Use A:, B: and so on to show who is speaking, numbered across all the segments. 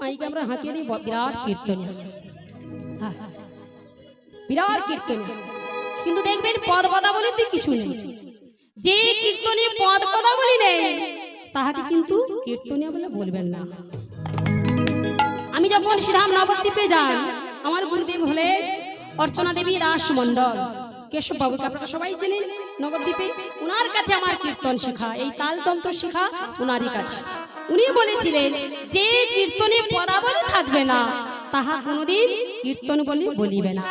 A: মাইকে আমরা হাঁকিয়ে দিই বিরাট কীর্তনীয়, বিরাট কীর্তনীয়। কিন্তু দেখবেন পদ পদাবলিতে কিছু নেই। যে কীর্তনে পদ পদাবলি নেই তাহাকে কিন্তু কীর্তনীয় বলে বলবেন না। আমি যখন শ্রীধাম নবদ্বীপে যাই, আমার গুরুদেব হলে অর্চনা দেবী দাস মণ্ডল, কেশব বাবুকে আপনারা সবাই চেনেন নবদ্বীপে। উনার কাছে আমার কীর্তন শেখা, এই তালতন্ত্র শেখা উনারই কাছে। উনি বলেছিলেন যে কীর্তনে পদাবলী থাকবে না তাহা কোনোদিন কীর্তন বলে বলিবে না।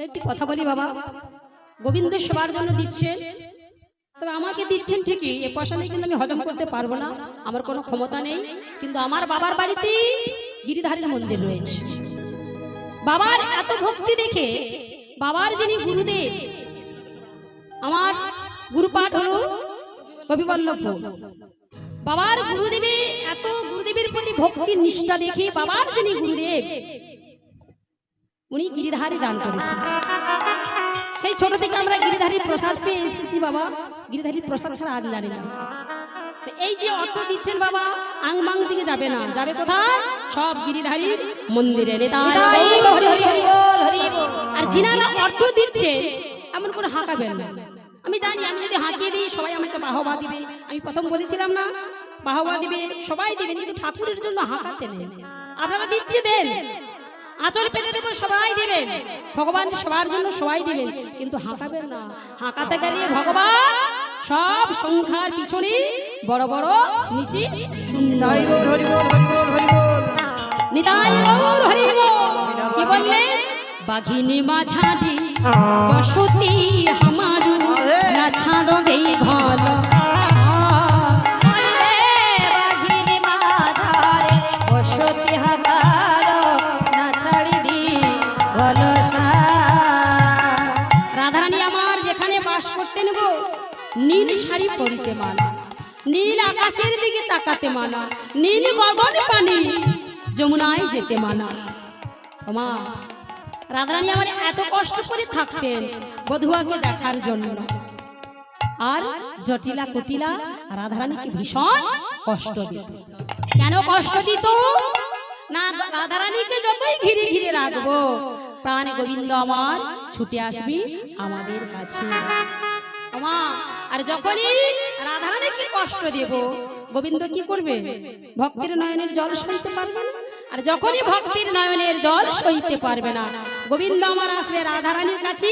A: একটি কথা বলি বাবা, গোবিন্দ সেবার জন্য দিচ্ছেন, তবে আমাকে দিচ্ছেন ঠিকই, এ পয়সা নিয়ে কিন্তু আমি হজম করতে পারবো না, আমার কোনো ক্ষমতা নেই। কিন্তু আমার বাবার বাড়িতে গিরিধারীর মন্দির রয়েছে। বাবার এত ভক্তি দেখে বাবার যিনি গুরুদেব, আমার গুরুপাঠ হলো কবিবল্লভ। বাবার গুরুদেবে এত গুরুদেবের প্রতি ভক্তির নিষ্ঠা দেখে বাবার যিনি গুরুদেব উনি গিরিধারী দান করেছেন। সেই ছোট থেকে আমরা গিরিধারীর প্রসাদ পেয়ে এসেছি বাবা, গিরিধারীর প্রসাদ ছাড়া আর জানি না। এই যে অর্থ দিচ্ছেন বাবা, আংমাং দিকে যাবে না, যাবে কোথায়? সব গিরিধারীর মন্দিরে। আর যিনারা অর্থ দিচ্ছে এমন করে হাঁকাবেন না। আমি জানি আমি যদি হাঁকিয়ে দিই সবাই আমাকে বাহবা দিবে, আমি প্রথম বলেছিলাম না বাহবা দিবে, সবাই দিবেন, কিন্তু ঠাকুরের জন্য হাঁকাতে নেই। আপনারা দিচ্ছে দেন, আঁচল পেতে দেবেন, সবাই দিবেন, ভগবান সবার জন্য সবাই দিবেন, কিন্তু হাঁকাবেন না। হাঁকাতে গেলে ভগবান সব সংখ্যার পিছনে বড় বড় নিচে সুন্দর। কি বললেন? বাঘিনী মাঝারি বসতি হামারু না ছাড়ো গেই ঘর। রাধারানী আমার যেখানে বাস করতেন গো, নীল শাড়ি পরিতে মানা, নীল আকাশের দিকে তাকাতে মানা, নীল গগন পানি যমুনায় যেতে মানা। মা রাধারানী আমার এত কষ্ট করে থাকতেন বধুয়াকে দেখার জন্য, আর জটিলা কুটিলা রাধারানীকে ভীষণ কষ্ট দিত। কেন কষ্ট দিত না? রাধারানীকে যতই ঘিরে ঘিরে রাখবো প্রাণ গোবিন্দ আমার ছুটে আসবি আমাদের কাছে। মা আর যখনই রাধারানীকে কষ্ট দেব গোবিন্দ কি করবে? ভক্তির নয়নের জল সইতে পারবে না। আর যখনই ভক্তির নয়নের জল সইতে পারবে না গোবিন্দ আমার আসবে রাধারানীর কাছে।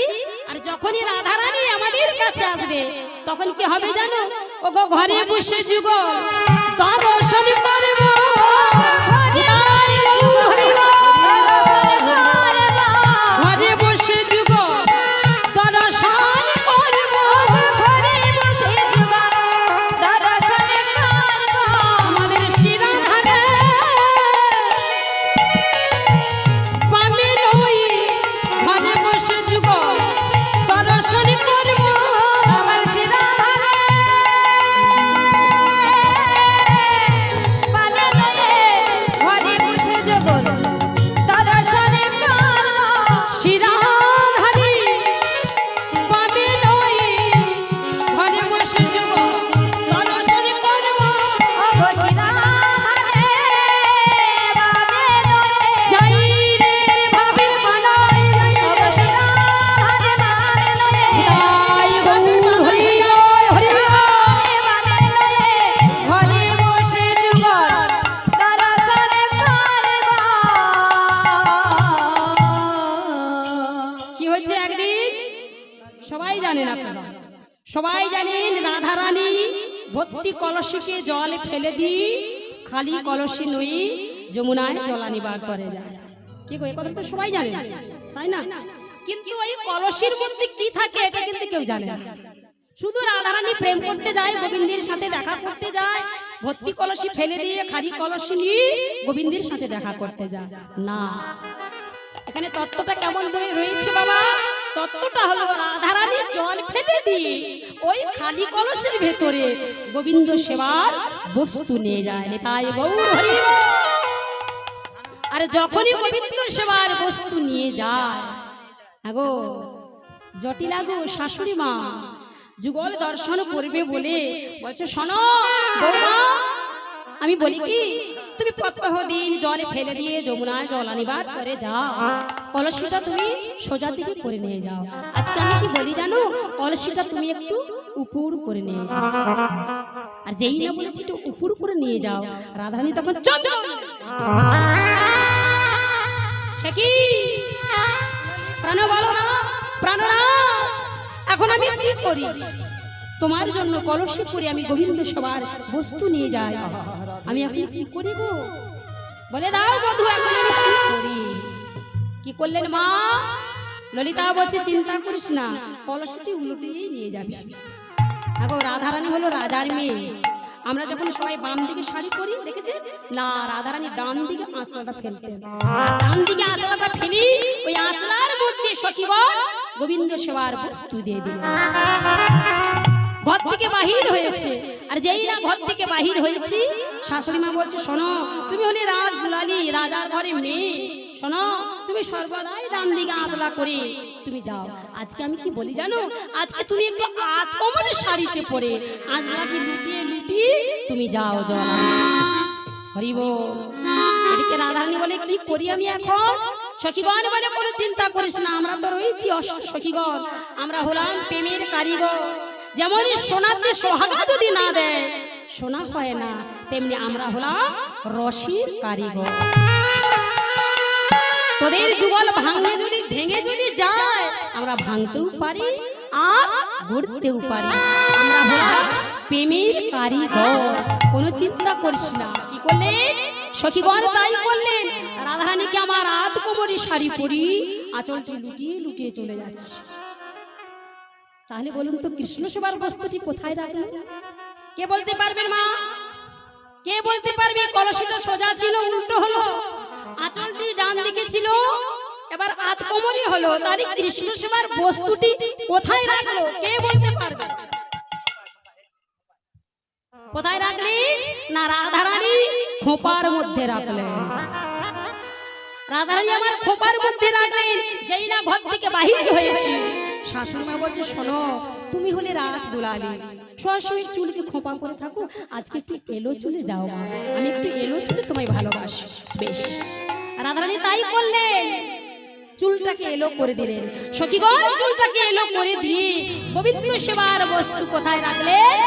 A: আর যখনই রাধারানী আমাদের কাছে আসবে তখন কি হবে জানো? ও গো ঘরে বসে যুগল দর্শন করব, ঘরে বসে যুগল দর্শন করব, আমাদের শিরাধারে বামে নই, ঘরে বসে যুগল দর্শন করব, আমার শিরাধারে বামে নই, ঘরে বসে যুগল দর্শন করব, শিরাধারে বামে নই, ঘরে বসে যুগল দর্শন করব, যাই রে ভাবের বানাই, যাই গৌর হরি বল, হরি বল। কি হচ্ছে একদিন সবাই জানেন, আপনারা সবাই জানেন রাধারানী ভর্তি কলসিকে জল ফেলে দিয়ে খালি কলসি নই যমুনায় জলানিবার করে যায়। কি গো, এই কথা তো সবাই জানে তাই না? কিন্তু ওই কলসির মধ্যে কি থাকে এটা কিন্তু কেউ জানে না। শুধু রাধারানী প্রেম করতে যায়, গোবিন্দের সাথে দেখা করতে যায়, ভর্তি কলসি ফেলে দিয়ে খালি কলসি নিয়ে গোবিন্দের সাথে দেখা করতে যায় না। এখানে তত্ত্বটা কেমন রয়েছে বাবা? তত্ত্বটা হলো রাধারানী জল ফেলে দিয়ে ওই খালি কলসের ভেতরে গোবিন্দ সেবার বস্তু নিয়ে যায়। তাই গৌর হরি বল। আর যখনই গোবিন্দ সেবার বস্তু নিয়ে যায়, আগো জটিলা গো শাশুড়ি মা যুগল দর্শন করবে বলে বলছে, শোনো বৌমা আমি বলি কি তুমি প্রত্যহ দিন জলে ফেলে দিয়ে যমুনায় জল আনিবার করে যাও, কলসিটা তুমি সোজা দিকে করে নিয়ে যাও। আজকে আমি কি বলি জানো, কলসিটা তুমি একটু উপর করে নিয়ে যাও। আর যেই না বলেছি একটু উপর করে নিয়ে যাও, রাধারানী তখন সে কি প্রাণ বলো না, প্রাণ না, এখন আমি কি করি? তোমার জন্য কলসি করে আমি গোবিন্দ সবার বস্তু নিয়ে যাই, আমি এখন কি করি গো? বলে দাও বধূ, এখন আমি কি করি? কি করলেন মা? ললিতা বলছে চিন্তা করিস না, কলসিটি উল্টিয়ে নিয়ে যাবি। আগো রাধারানী হলো রাজার মেয়ে। আমরা যখন সবাই বাম দিকে শাড়ি পরি দেখেছে না, রাধারানী ডান দিকে আঁচলাটা ফেলতেন। ডান দিকে আঁচলাটা ফেলি ওই আঁচলার মধ্যে সখীগণ গোবিন্দ সেবার বস্তু দিয়ে দিলেন। ঘর থেকে বাহির হয়েছে, আর যেই না ঘর থেকে বাহির হয়েছি শাশুড়ি মা বলছে শোনো, তুমি হলে রাজ দুলালি, রাজার ঘরে মেয়ে, শোনো তুমি সর্বদাই ডান দিকে আঁচলা করে তুমি যাও। আজকে আমি কি বলি জানো, আজকে তুমি একটু আধ কোমরের শাড়িতে পরে আঁচলাকে লুটিয়ে লুটিয়ে তুমি যাও জল। হরিব এদিকে রাধারানী বলে কি করি আমি এখন? সখীগণ বলে কোনো চিন্তা করিস না, আমরা তো রয়েছি সখীগণ, আমরা হলাম প্রেমের কারিগর। যেমন সোনাতে সোহাগা যদি না দেয় সোনা হয় না, তেমনি আমরা হলাম রসের কারিগর। তোদের যুগল ভাঙে যদি ভেঙে যদি যায় আমরা ভাঙতেও পারি আর গড়তেও পারি, আমরা হলাম প্রেমের কারিগর। কোনো চিন্তা করিস না। কি করলেন সখীগণ? তাই করলেন। রাধারানীকে আমার আধ কোমরে শাড়ি পরি আঁচলটি লুটিয়ে লুটিয়ে চলে যাচ্ছে। তাহলে বলুন তো কৃষ্ণ সেবার বস্তুটি কোথায় রাখলেন? কে বলতে পারবেন মা? কে বলতে পারবে? কলসিটা সোজা ছিল উল্টো হলো, আঁচলটি ডান দিকে ছিল এবার আধ কোমরে হলো, তারই কৃষ্ণ সেবার বস্তুটি কোথায় রাখলো? কে বলতে পারবে? কোথায় রাখলেন? না রাধারানী খোপার মধ্যে রাখলেন। রাধারানী আমার খোপার মধ্যে রাখলেন। যেই না ঘর থেকে বাহির হয়েছে শাশুড়ি মা বলছে শোনো, তুমি হলে রাস দুলালি, সবসময় চুলকে খোপা করে থাকো, আজকে একটু এলো চুলে যাও মা, আমি একটু এলো চুলে তোমায় ভালোবাসি। বেশ, রাধারানী তাই করলেন, চুলটাকে এলো করে দিলেন। সখীগণ চুলটাকে এলো করে দিয়ে গোবিন্দ সেবার বস্তু কোথায় রাখলেন?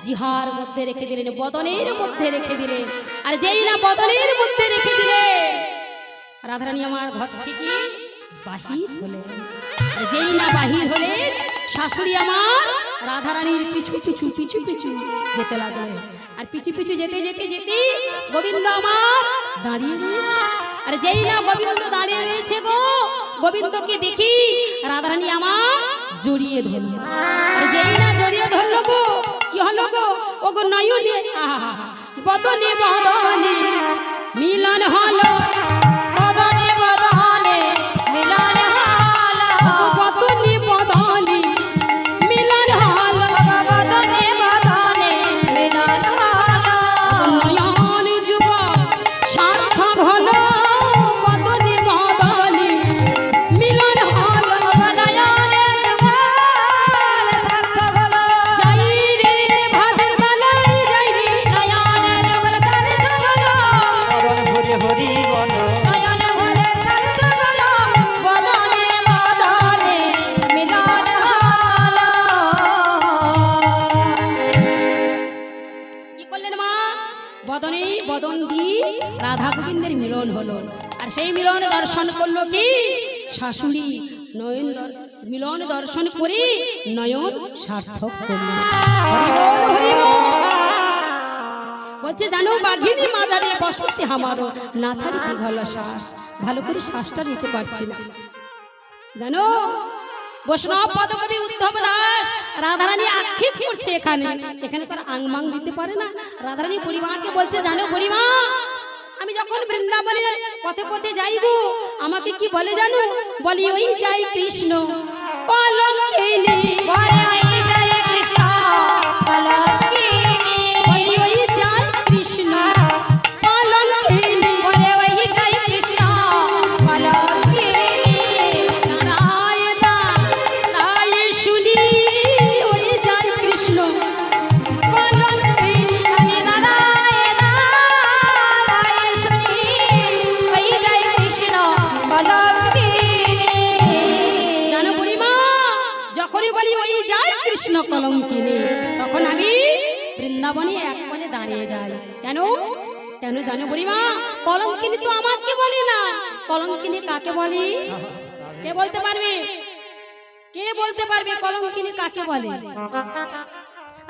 A: জিহার মধ্যে রেখে দিলেন, বদনের মধ্যে রেখে দিলেন। আর যেই না বদনের মধ্যে রেখে দিলেন রাধারানী আমার ঘর থেকে বাহির হলেন। আর যেই না বাহির হলেন শাশুড়ি আমার রাধারানীর পিছু পিছু পিছু পিছু যেতে লাগলেন। আর পিছু পিছু যেতে যেতে যেতে গোবিন্দ আমার দাঁড়িয়ে রয়েছে। আর যেই না গোবিন্দ দাঁড়িয়ে রয়েছে গো, গোবিন্দকে দেখি রাধারানী আমার জড়িয়ে ধরল। আর যেই না জড়িয়ে ধরলো গো, কি হলো গো? ও গো নয়নে বদনে বদনে মিলন হলো, বদনে বদনে মিলন হলো, বদনে বদনে মিলন হলো, বদনে বদনে মিলন হলো, নয়ন যুগ সার্থক হলো, বদনে বদনে মিলন হলো, নয়ন যুগ সার্থক হলো। যাই রে ভাবের বেলায় যাই রে, নয়ন যুগ সার্থক হলো,
B: চরণ ভরে হরি বল,
A: নয়ন ভরে সার্থক হলো, বদনে বদনে মিলন হলো। কি করলেন মা? বদনে বদন দিয়ে রাধা গোবিন্দের মিলন হলো। আর সেই মিলন দর্শন করলো কি শাশুড়ি, মিলন দর্শন করে নয়ন সার্থক করলো। হরি বল হরি বল। বলছে জানো বাঘিনী মাজারে বসতে আমারও না ছাড়িতে গেল শ্বাস, ভালো করে শ্বাসটা নিতে পারছি না। জানো বৈষ্ণব পদকবি উদ্ধব দাস রাধারানী আক্ষেপ করছে, এখানে তার আংমাং দিতে পারে না। রাধারানী বুড়িমাকে বলছে জানো বুড়িমা, আমি যখন বৃন্দাবনে পথে পথে যাই গো, আমাকে কি বলে জানো? বলি ওই যাই কৃষ্ণ কলঙ্কিনী, বলে ওই যাই কৃষ্ণ কলঙ্কিনী, বলি ওই যাই কৃষ্ণ কলঙ্কিনী, বলে ওই যাই কৃষ্ণ কলঙ্কিনী। নারায়ণা তাই শুনি ওই যাই কৃষ্ণ কলঙ্কিনী, নারায়ণা বৃন্দাবনে এক কোণে দাঁড়িয়ে যায়। কেন কেন জানো বুড়িমা? কলঙ্কিনী তো আমাকে বলে না, কলঙ্কিনী কাকে বলে? কে বলতে পারবে? কে বলতে পারবে কলঙ্কিনী কাকে বলে?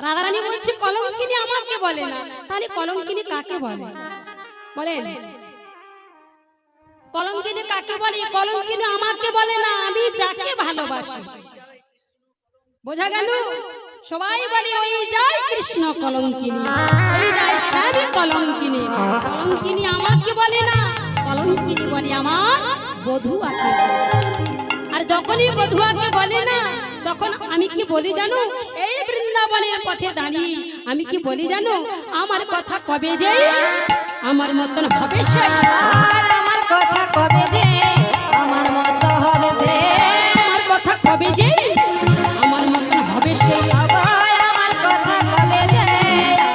A: রাধারানী বলছে কলঙ্কিনী আমাকে বলে না, তাহলে কলঙ্কিনী কাকে বলে বলেন? কলঙ্কিনী কাকে বলে? কলঙ্কিনী আমাকে বলে না, আমি যাকে ভালোবাসি। বোঝা গেল? সবাই বলে ওই যায় কৃষ্ণ কলঙ্কিনী, ওই যায় শ্যামী কলঙ্কিনী। কলঙ্কিনী আমাকে বলে না, কলঙ্কিনী বলে আমার বধূয়াকে। আর যখনই বধূয়াকে বলে না, তখন আমি কি বলি জানো? এই বৃন্দাবনের পথে দাঁড়িয়ে আমি কি বলি জানো? আমার কথা কবে যে আমার মতন হবে সে,
C: আর আমার কথা কবে যে আমার মতো হবে সে,
A: আমার কথা কবে যে আমার মতন হবে সে,
C: সবাই আমার কথা কবে যে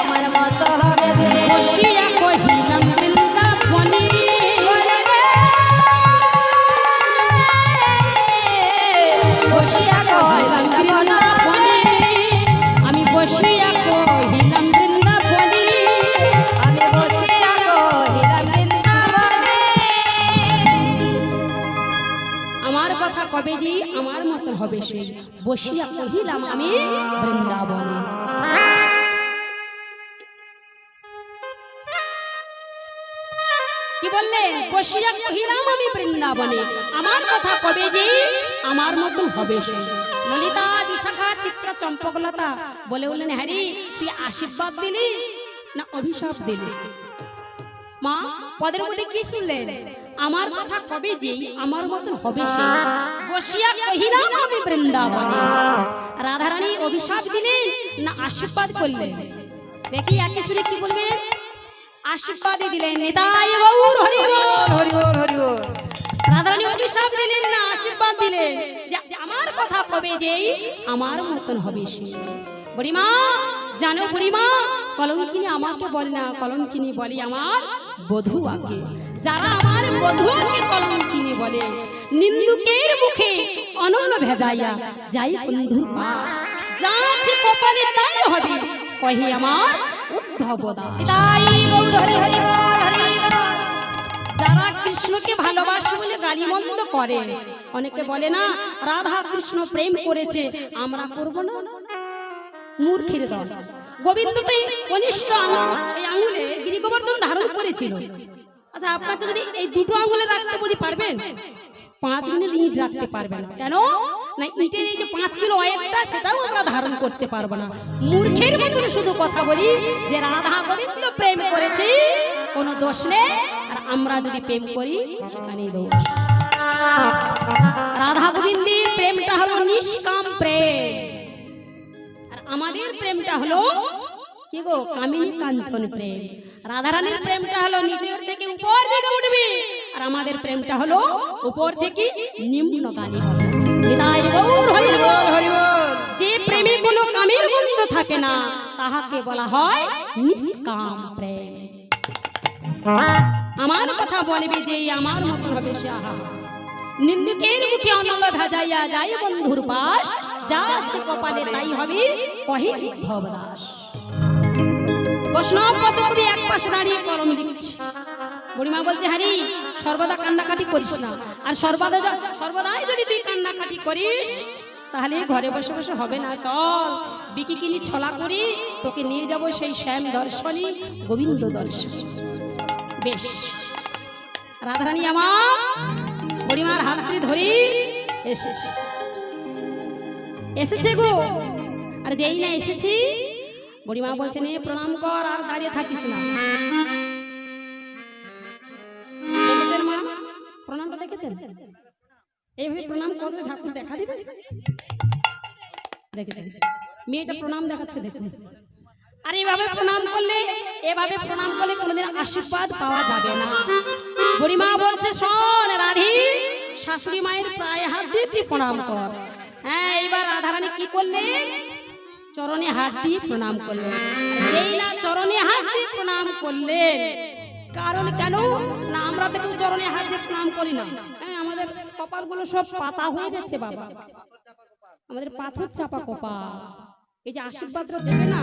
C: আমার মতো হবে সে।
A: বসিয়া কহিলাম বৃন্দাবনে,
C: বসিয়া কহিলাম
A: বৃন্দাবনে, আমি বসিয়া কহিলাম বৃন্দাবনে,
C: আমি বসিয়া কহিলাম বৃন্দাবনে।
A: আমার কথা কবে যে আমার মতন হবে সে, বসিয়া কহিলাম আমি বৃন্দাবনে। কি বললেন? বসিয়া কহিলাম আমি বৃন্দাবনে, আমার কথা কবে যে আমার মতন হবে সে। ললিতা, বিশাখা, চিত্রা, চম্পকলতা বলে উঠলেন, হ্যারি তুই আশীর্বাদ দিলিস না অভিশাপ দিলি? মা পদের মধ্যে কি শুনলেন? আমার কথা কবে যে আমার মতন হবে সে, বসিয়া কহিলাম আমি বৃন্দাবনে। রাধারানী অভিশাপ দিলেন না আশীর্বাদ করলেন? দেখি একই সুরে কি বলবেন? আশীর্বাদই দিলেন। নিতাই গৌর হরি বল।
B: হরি বল হরি বল।
A: রাধারানী অভিশাপ দিলেন না আশীর্বাদ দিলেন যে আমার কথা কবে যে আমার মতন হবে সে। বুড়িমা জানো বুড়িমা, কলঙ্কিনী আমাকে বলে না, কলঙ্কিনী বলে আমার বধূয়াকে। যারা আমার বধূয়াকে কলঙ্কিনী বলে, নিন্দুকের মুখে অনন্য ভেজাইয়া যাই বন্ধুর পাশ, যা আছে কপালে তাই হবে কহে আমার উদ্ধব দাস। তাই গৌর হরি হরি বল, হরি বল। যারা কৃষ্ণকে ভালোবাসে বলে গালিমন্দ করে, অনেকে বলে না রাধা কৃষ্ণ প্রেম করেছে আমরা করব না, মূর্খের দল। গোবিন্দ তো কনিষ্ঠ এই আঙুলে গিরিগোবর্ধন ধারণ করেছিল। আচ্ছা আপনাকে যদি এই দুটো আঙুলে রাখতে বলি পারবেন? 5 মিনিট ইট রাখতে পারবেন না। কেন না? ইটের এই যে 5 কিলো ওয়েটটা সেটাও আমরা ধারণ করতে পারবো না। মূর্খের মতন শুধু কথা বলি যে রাধা গোবিন্দ প্রেম করেছে, কোনো দোষ নেই, আর আমরা যদি প্রেম করি সেখানেই দোষ। রাধা গোবিন্দের প্রেমটা হলো নিষ্কাম প্রেম, আর আমাদের প্রেমটা হলো কি গো? কামিনী কাঞ্চন প্রেম। রাধারানীর প্রেমটা হলো নিজের থেকে উপর দিকে উঠবে, আর আমাদের প্রেমটা হলো উপর থেকে নিম্নগামী হবে। হৃদয় গৌর হরি বল,
B: হরি বল।
A: যে প্রেমে কোনো কামের গন্ধ থাকে না তাহাকে বলা হয় নিষ্কাম প্রেম। আমার কথা বলবে যে আমার মতন হবে সে, আহা নিন্দুকের মুখে অনল ভেজাইয়া যাই বন্ধুর পাশ, যা আছে কপালে তাই হবে কহে উদ্ধব দাস। বৈষ্ণব পদকবি এক পাশে দাঁড়িয়ে কলম লিখছে। বুড়িমা বলছে, হারি সর্বদা কান্নাকাটি করিস না, আর সর্বদাই যদি তুই কান্নাকাটি করিস তাহলে ঘরে বসে বসে হবে না। চল বিকিকিনি ছলা করি, তোকে নিয়ে যাব সেই শ্যাম দর্শনী গোবিন্দ দর্শনী। বেশ, রাধারানী আমার বুড়িমার হাত ধরে এসেছে, এসেছে গো। আর যেই না এসেছি, বুড়িমা বলছে নে প্রণাম কর, আর দাঁড়িয়ে থাকিস না। দেখেছেন মা প্রণামটা? দেখেছেন? এইভাবে প্রণাম করলে ঠাকুর দেখা দিবে। দেখেছেন মেয়েটা প্রণাম দেখাচ্ছে, দেখুন। আর এভাবে প্রণাম করলে কোনোদিন আশীর্বাদ পাওয়া যাবে না। বুড়িমা বলছে, শোন রাধি, শাশুড়ি মায়ের প্রায় হাত দিয়ে তুই প্রণাম কর। হ্যাঁ, এইবার রাধারানী কি করলেন? চরণে হাত দিয়ে প্রণাম করলেন। যেই না চরণে হাত দিয়ে প্রণাম করলেন, কারণ কেন না আমরা তো কেউ চরণে হাত দিয়ে প্রণাম করি না। হ্যাঁ, আমাদের কপালগুলো সব পাতা হয়ে যাচ্ছে বাবা, আমাদের পাথর চাপা কপাল। এই যে আশীর্বাদটা দেবে না,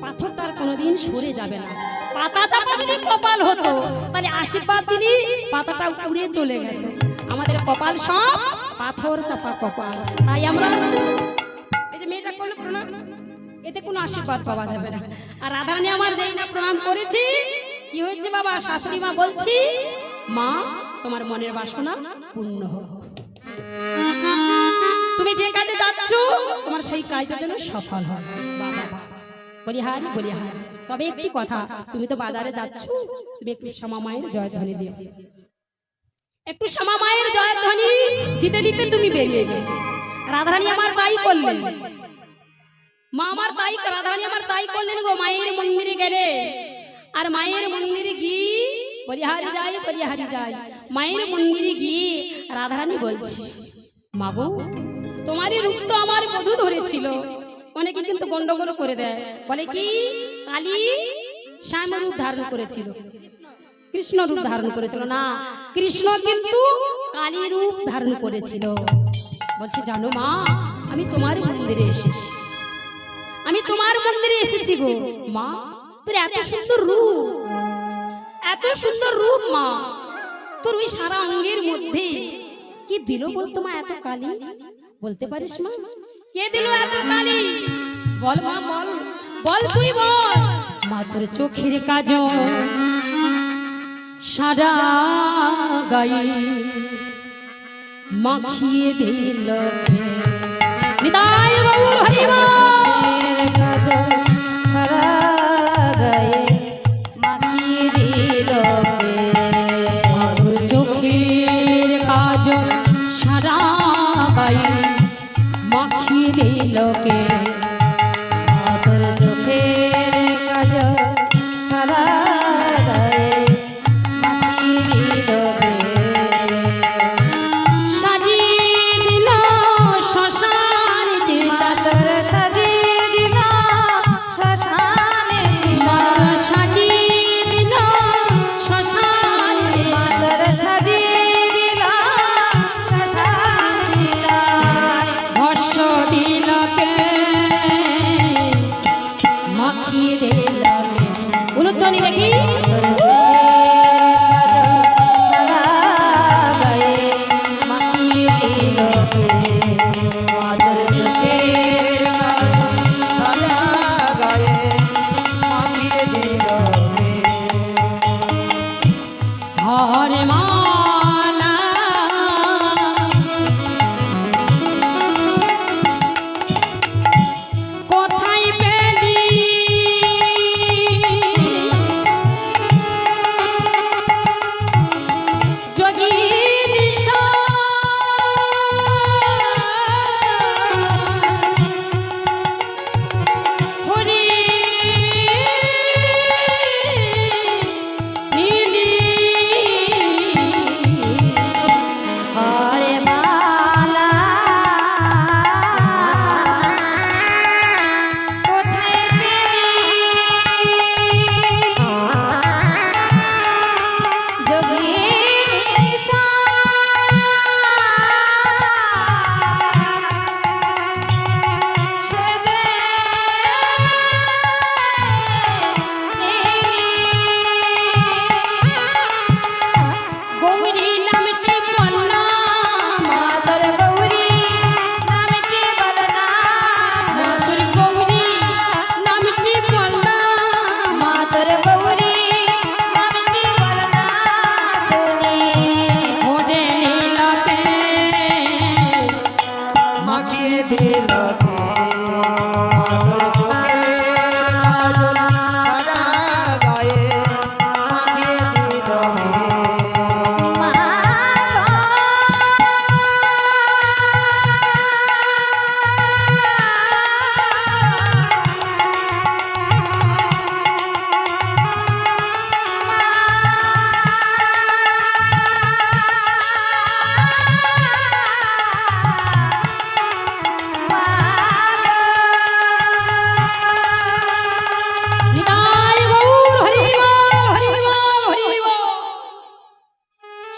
A: পাথরটা আর কোনোদিন সরে যাবে না। পাতা চাপা যদি কপাল হতো তাহলে আশীর্বাদ দিলি পাতাটা উড়ে চলে গেল। আমাদের কপাল সব পাথর চাপা কপাল। তাই আমরা এই যে মেয়েটা করলো প্রণাম, এতে কোনো আশীর্বাদ পাওয়া যাবে না। আর রাধারানী আমার যেই না প্রণাম করেছি, কি হয়েছে বাবা? শাশুড়ি মা বলছি, মা তোমার মনের বাসনা পূর্ণ হোক, তুমি যে কাজে যাচ্ছ তোমার সেই কাজটা যেন সফল হয়। বাবা বলিহারি বলিহারি। তবে একটি কথা, তুমি তো বাজারে যাচ্ছ, তুমি একটু শ্যামা মায়ের জয়ধ্বনি দিও, একটু শ্যামা মায়ের জয়ধ্বনি দিতে দিতে তুমি বেরিয়ে যাও। রাধারানী আমার তাই করলেন, মা আমার তাই, রাধারানী আমার তাই করলেন গো। মায়ের মন্দিরে গেলে, আর মায়ের মন্দিরে গিয়ে বলিহারি যাই বলিহারি যাই, মায়ের মন্দিরে গিয়ে রাধারানী বলছি, মাগো তোমারই রূপ তো আমার বধূ ধরেছিল। অনেকে কিন্তু গন্ডগোল করে দেয়, বলে কি কালী শ্যাম রূপ ধারণ করেছিল, কৃষ্ণ রূপ ধারণ করেছিল। না, কৃষ্ণ কিন্তু কালী রূপ ধারণ করেছিল। বলছে জানো মা, আমি তোমার মন্দিরে এসেছি, আমি তোমার মন্দিরে এসেছি গো মা। তোর এত সুন্দর রূপ, এত সুন্দর রূপ মা, তোর ওই সারা অঙ্গের মধ্যে কি দিল বলতো মা এত কালী? বলতে পারিস মা কে দিল এত কালী? বল মা বল, বল তুই বল। মা তোর চোখের কাজল সারা গায়ে মাখিয়ে দিল, নিতাই গৌর হরি বল। চোখের কাজল সারা গায়ে মাখিয়ে দিল কে?
C: তোর চোখের কাজল সারা গায়ে মাখিয়ে দিল কে?
A: সাজিয়ে দিল শ্মশান চিতা,
C: তোর সাজিয়ে দিল শ্মশানে চিতা,
A: সাজিয়ে দিল শ্মশান চিতা,
C: তোর সাজিয়ে দিল শ্মশানে চিতা।
A: ভস্য দিল কে? মাখিয়ে দিল কে? উলুধ্বনি দেখি।
C: তোর চোখের কাজল সারা গায়ে মাখিয়ে দিল কে? তোর চোখের
B: সারা গায়ে মাখিয়ে দিল কে?
A: হরে মালা কোথায় পেলি? যোগিনী হরি নীলি
C: হরে মালা কোথায় পেলি? যোগিনী সা সেজে
A: গৌরী নামটি বললাম,
C: মাতর গৌরী নামটি বলনাম,
A: মাতর গৌরী নামটি বললাম,
C: মাতর গৌরী নামটি বলনাম শুনি।
A: ওরে নীলকে
B: মাখিয়ে দিল কে? তোর চোখের কাজল সারা গায়ে মাখিয়ে দিল কে?
A: নিতাই গৌর হরি বল, হরি বল, হরি বল।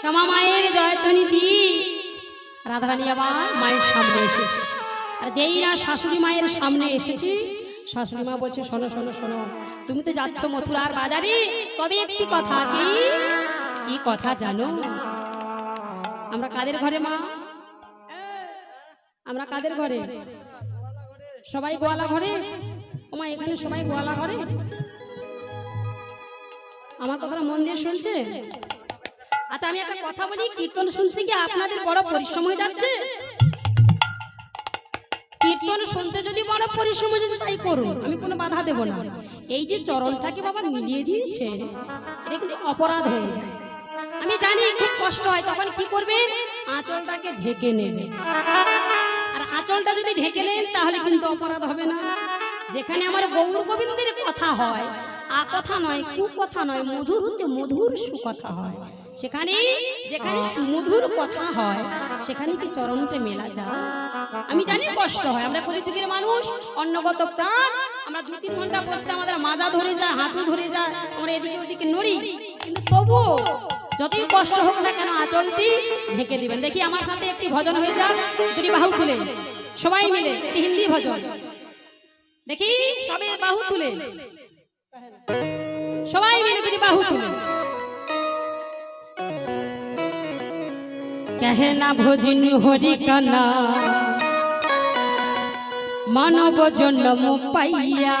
A: শ্যামা মায়ের জয়ধ্বনি দি রাধারানী আবার মায়ের সামনে এসেছে। আর যেই না শাশুড়ি মায়ের সামনে এসেছে, শাশুড়ি মা বলছে শোনো শোনো শোনো, তুমি তো যাচ্ছ মথুরার বাজারে, তবে একটি কথা, কি কথা জানো? আমরা কাদের ঘরে মা? আমরা কাদের ঘরে? সবাই গোয়ালা ঘরে। ওমা এখানে সবাই গোয়ালা ঘরে? আমার কথাটা মন দিয়ে শুনছে? আচ্ছা আমি একটা কথা বলি, কীর্তন শুনতে গিয়ে আপনাদের বড় পরিশ্রম হয়ে যাচ্ছে। কীর্তন শুনতে যদি বড় পরিশ্রম হয়ে যাচ্ছে তাই করুন, আমি কোনো বাধা দেব না। এই যে চরণটাকে বাবা মিলিয়ে দিয়েছে, এটা কিন্তু অপরাধ হয়ে যায়। আমি জানি খুব কষ্ট হয়, তখন কি করবেন? আঁচলটাকে ঢেকে নেবেন। আর আঁচলটা যদি ঢেকে নেন তাহলে কিন্তু অপরাধ হবে না। যেখানে আমার গৌর গোবিন্দের কথা হয়, কথা নয়, কুকথা নয়, মধুর হতে মধুর সুকথা হয়, সেখানে যেখানে সুমধুর কথা হয় সেখানে কি চরণটা মেলা যায়? আমি জানি কষ্ট হয়, আমরা কলিযুগের মানুষ, অন্নগত প্রাণ, আমরা 2-3 ঘন্টা বসতে আমাদের মাজা ধরে যায়, হাঁটু ধরে যায়, আমরা এদিকে ওদিকে নড়ি, কিন্তু তবুও যতই কষ্ট হোক না কেন আঁচলটি ঢেকে দিবেন। দেখি আমার সাথে একটি ভজন হয়ে যাক, যদি বাহু তুলে সবাই মিলে, হিন্দি ভজন দেখি, সবে বাহু তুলে সবাই মিলে যদি বাহু তুলে। कहना भोजन हरि कना मानव जन्म पाइया,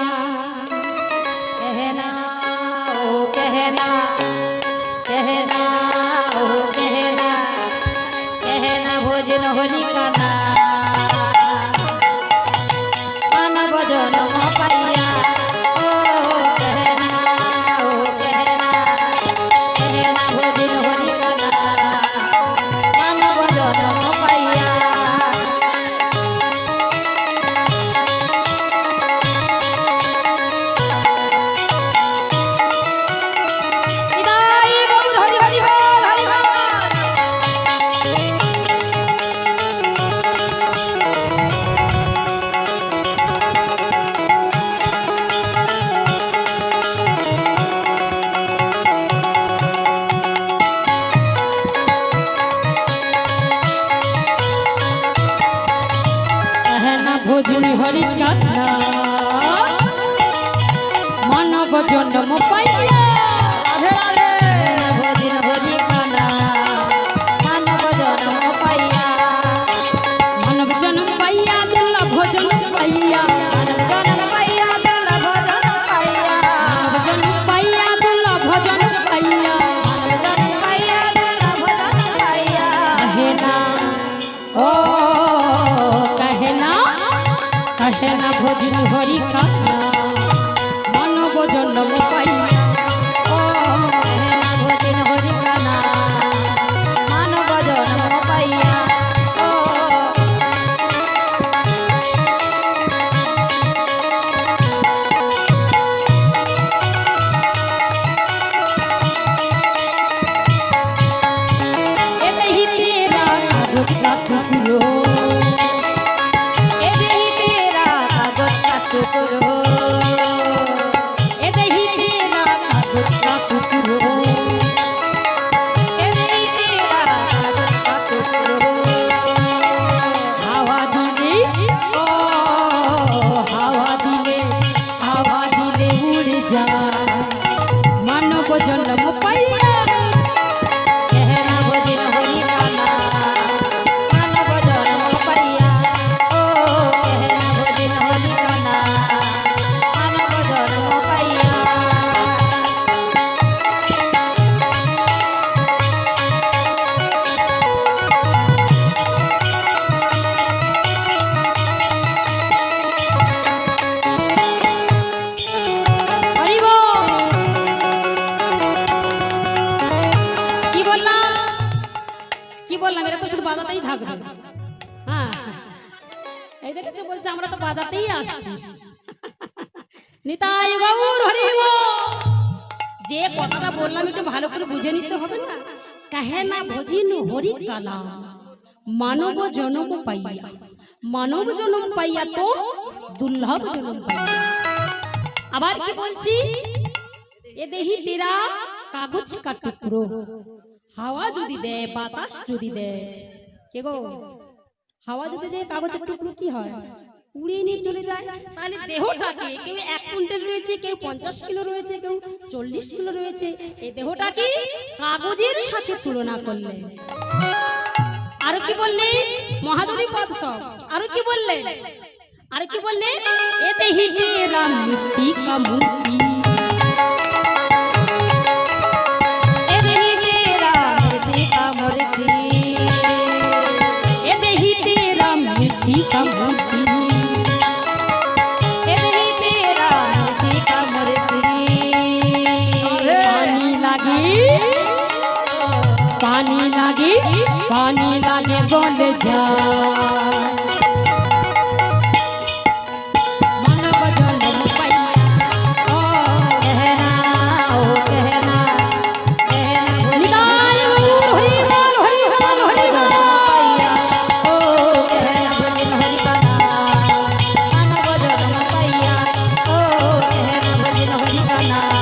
C: कहना ओ कहना, कहना ओ कहना, कहना भोजन होली कना मानव जन्म पाइया। ओ कहना ओ कहना, कहना भोजन होली कना मानव जन्म पाइया। निताई गौर हरि हरि बोल, हरि बोल।
A: कहना भोजन हरि कना मानव जन्म पाइया।
B: রাধে রাধে।
C: भोजन होली कना मानव जन्म पाइया।
A: मानव जन्म पाइया दिल भोजन पाइया,
C: मानव जन्म पाइया दिल भोजन पाइया।
A: मानव जन्म पाइया दिल भोजन पाइया।
C: मानव जन्म पाइया दिल भोजन पाइया।
A: कहना ओ कहना, कहना भोजन हरि कना मानव जन्म पाइया।
C: ओ कहना भोजन होली कना मानव जन्म पाइया। ओ
A: ए नहीं तेरा कागज का टुकड़ो,
C: ए देहि तेरा कागज का टुकड़ो,
A: ए नहीं तेरा कागज का टुकड़ो,
C: ए देहि तेरा कागज का टुकड़ो।
A: হাওয়া দিলে ও হাওয়া দিলে উড়ে যায় মানব জন্ম পাইয়া।
C: कहना भोजन होली कना मानव जन्म पाइया। ओ कहना भोजन होली कना मानव जन्म पाइया।
A: হরি বল। কি বললাম কি বললাম? এরা তো শুধু বাজাতেই থাকবে। হ্যাঁ এই দেখেছো, বলছে আমরা তো বাজাতেই আসছি। নিতাই গৌর হরি বল। যে কথাটা বললাম একটু ভালো করে বুঝে নিতে হবে না? कहना भोजन हरि कना मानव जन्म पाइया। मानव जन्म पाइया तो दुर्लभ जन्म पाइया। আবার কি বলছি? এ দেহি তেরা কাগজ কা টুকরো, হাওয়া যদি দেয়, বাতাস যদি দেয়, কে গো, হাওয়া যদি দেয় কাগজের টুকরো কি হয়? উড়িয়ে নিয়ে চলে যায়। তাহলে দেহটাকে কেউ 1 কুইন্টাল রয়েছে, কেউ 50 কিলো রয়েছে, কেউ 40 কিলো রয়েছে, এই দেহটাকে কাগজের সাথে তুলনা করলেন। আরো কি বললেন? মহাজনী পদ সব। আরো কি বললেন? আরো কি বললেন? এ দেহি তেরা মৃত্তিকা মূর্তি, এ দেহি তেরা
C: মৃত্তিকা মূর্তি,
A: এ দেহি তেরা মৃত্তিকা মূর্তি,
C: এ দেহি তেরা মৃত্তিকা মূর্তি।
A: পানি লাগে, পানি লাগে, পানি লাগে বলে যায়। মানব জন্ম পাইয়া ও
C: कहना ओ कहना, कहना
A: নিতাই গৌর হরি বল, হরি বল, হরি বল।
C: पाइया ओ कहना भजन हरि का नाम, मानव जन्म पाइया ओ कहना भजन हरि का नाम,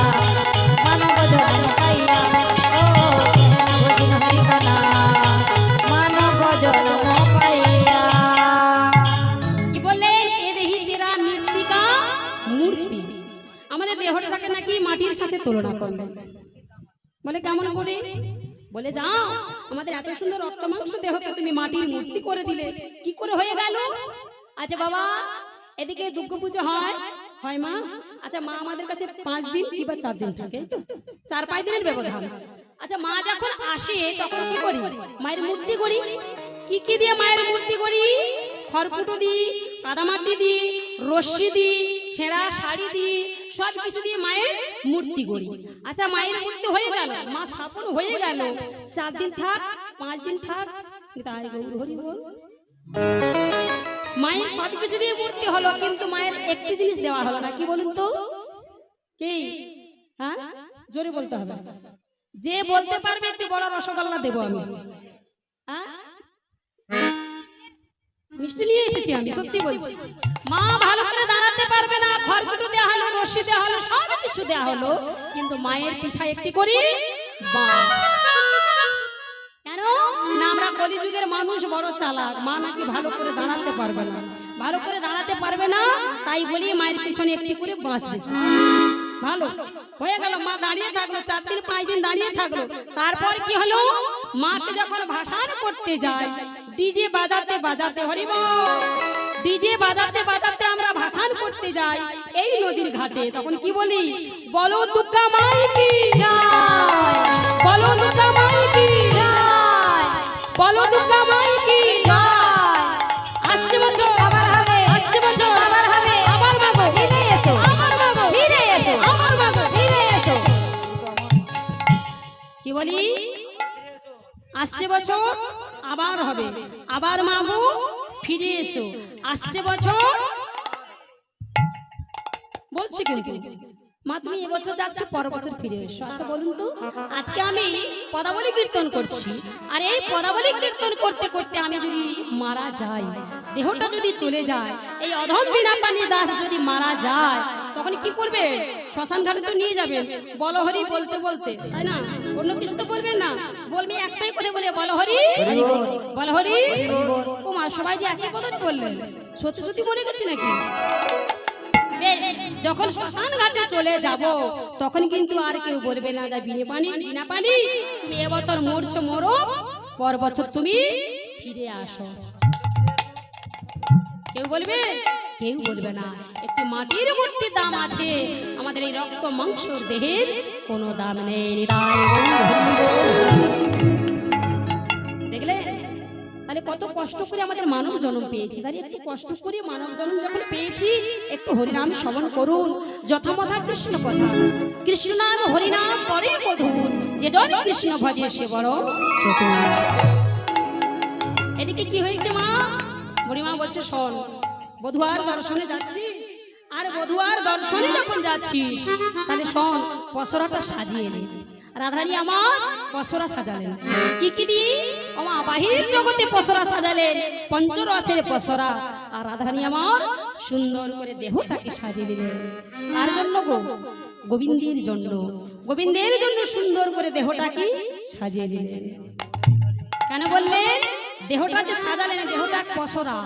C: मानव जन्म पाइया ओ कहना भजन हरि का नाम, मानव जन्म पाइया।
A: কি বললেন? এ দেহি তেরা মৃত্তিকা মূর্তি। আমাদের দেহটাকে নাকি মাটির সাথে তুলনা করলেন। বলে কেমন করে? বলে যাও, আমাদের এত সুন্দর রক্ত মাংস দেহকে তুমি মাটির মূর্তি করে দিলে, কি করে হয়ে গেল? আচ্ছা বাবা, এদিকে দুর্গা পুজো হয়, হয় মা? আচ্ছা মা আমাদের কাছে 5 দিন কিংবা 4 দিন থাকে, এই তো 4-5 দিনের ব্যবধান। আচ্ছা মা যখন আসে তখন কি করি? মায়ের মূর্তি করি। কি কি দিয়ে মায়ের মূর্তি করি? খড়কুটো দিই, কাদামাটি দিই, রশ্মি দিই, ছেঁড়া শাড়ি দিই, সব কিছু দিয়ে মায়ের মূর্তি করি। আচ্ছা মায়ের মূর্তি হয়ে গেল, মা স্থাপন হয়ে গেল, 4 দিন থাক, 5 দিন থাক, তাই গৌর হরি বল। মায়ের সব কিছু দিয়ে মূর্তি হলো, কিন্তু মায়ের একটি জিনিস দেওয়া হলো না। কি বলুন তো? কি? হ্যাঁ, জোরে বলতে হবে। যে বলতে পারবে একটি বড় রসগোল্লা দেবো আমি। হ্যাঁ, মিষ্টি নিয়ে এসেছি আমি, সত্যি বলছি। মা ভালো করে দাঁড়াতে পারবে না, খড়কুটো দেওয়া হলো, রশ্মি দেওয়া হলো, সব কিছু দেওয়া হলো, কিন্তু মায়ের পিছায় একটি করি বাঁশ। কেন না? আমরা কলিযুগের মানুষ বড় চালাক, মা নাকি ভালো করে দাঁড়াতে পারবে না, ভালো করে দাঁড়াতে পারবে না, তাই বলি মায়ের পিছনে একটি করে বাঁশ দিচ্ছে। ভালো হয়ে গেল, মা দাঁড়িয়ে থাকলো, 4 দিন 5 দিন দাঁড়িয়ে থাকলো। তারপর কি হলো? মাকে যখন ভাসান করতে যায়, ডিজে বাজাতে বাজাতে, হরি বল, ডিজে বাজাতে বাজাতে আমরা ভাসান করতে যাই এই নদীর ঘাটে, তখন কি বলি? বলো দুর্গা মাই কি জয়, বলো দুর্গা মাই কি জয়, বলো দুর্গা মাই কি জয়। আসছে বছর
C: আবার হবে,
A: আসছে বছর
C: আবার হবে,
A: আবার মাগো
C: ফিরে এসো,
A: আমার মাগো
C: ফিরে এসো,
A: আমার মাগো
C: ফিরে এসো।
A: কি বলি? আসছে বছর আবার হবে, আবার মাগো ফিরে এসো, আসছে বছর বলছি, কিন্তু মা তুমি এবছর যাচ্ছ, পর বছর ফিরে এসো। আচ্ছা বলুন তো, আজকে আমি পদাবলী কীর্তন করছি, আর এই পদাবলী কীর্তন করতে করতে আমি যদি মারা যাই, দেহটা যদি চলে যায়, এই অধম বিনা পানি দাস যদি মারা যায়, তখন কি করবে? শ্মশান ঘাটে তো নিয়ে যাবেন, বলো হরি বলতে বলতে, তাই না? অন্য কিছু তো বলবেন না, বলবি একটাই করে বলে বলো হরি, বলো হরি। ও মা, সবাই যে একই কথাই বললেন, সত্যি সত্যি মরে গেছি নাকি? বেশ, যখন শ্মশান ঘাটে চলে যাব, তখন কিন্তু আর কেউ বলবে না যে বিনা পানি, বিনা পানি তুমি এবছর মরছো, মরো, পর বছর তুমি ফিরে আসো। কেউ বলবে? কেউ বলবে না। একটি মাটির মূর্তির দাম আছে, আমাদের এই রক্ত মাংসর দেহের কোনো দাম নেই। নিতাই দেখলে তাহলে কত কষ্ট করে আমাদের মানব জন্ম পেয়েছি, তাহলে একটু কষ্ট করে মানব জন্ম যখন পেয়েছি, একটু হরিনাম শ্রবণ করুন, যথামথা কৃষ্ণ কথা, কৃষ্ণ নাম হরিনাম পরে মধুর, যে জন কৃষ্ণ ভজে সে বড় চতুর। এদিকে কি হয়েছে মা? বুড়িমা বলছে শোন, বধুয়ার দর্শনে যাচ্ছিস, আর বধুয়ার দর্শনে যখন যাচ্ছিস, তাহলে শোন, পসরাটা সাজিয়ে নে। রাধারানী আমার পসরা সাজালেন, কি কি দিয়ে? আমার বাহির জগতে পসরা সাজালেন, পঞ্চরসের পসরা। আর রাধারানী আমার সুন্দর করে দেহটাকে সাজিয়ে দিলেন। তার জন্য গো, গোবিন্দের জন্য, গোবিন্দের জন্য সুন্দর করে দেহটাকে সাজিয়ে দিলেন। কেন বললেন? দেহটা যে সাজালেন, দেহটা পসরা,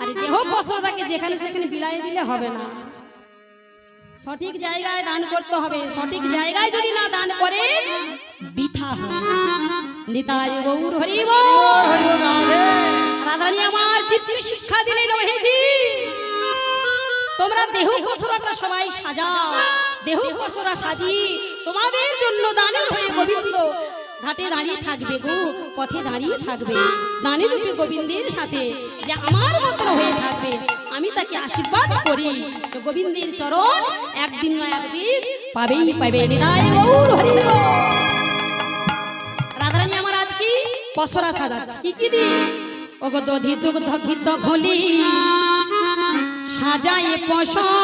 A: আর দেহ পশরাটাকে যেখানে সেখানে বিলাই দিলে হবে না, সঠিক জায়গায় দান করতে হবে। সঠিক জায়গায় যদি না দান করে বৃথা হবে। নিতাই গৌর হরি বল। রাধারানী আমার চিত্রে শিক্ষা দিলেন, ওহেজি তোমরা দেহ পশরাটা সবাই সাজাও, দেহ পশরা সাজি তোমাদের জন্য দানের হয়ে গোবিন্দ ঘাটে দাঁড়িয়ে থাকবে গো, পথে দাঁড়িয়ে থাকবে দানি রূপে গোবিন্দের সাথে, যে আমার মতো হয়ে থাকবে। আমি তাকে আশীর্বাদ করি, যে গোবিন্দের চরণ একদিন না একদিন পাবেই পাবে। নিতাই গৌর হরি বল। রাধারানী আমার আজ কি পশরা সাজাচ্ছে, কি কি দি ওগো দধি দুগ্ধ ঘিত ঘলি সাজায়ে পশরা,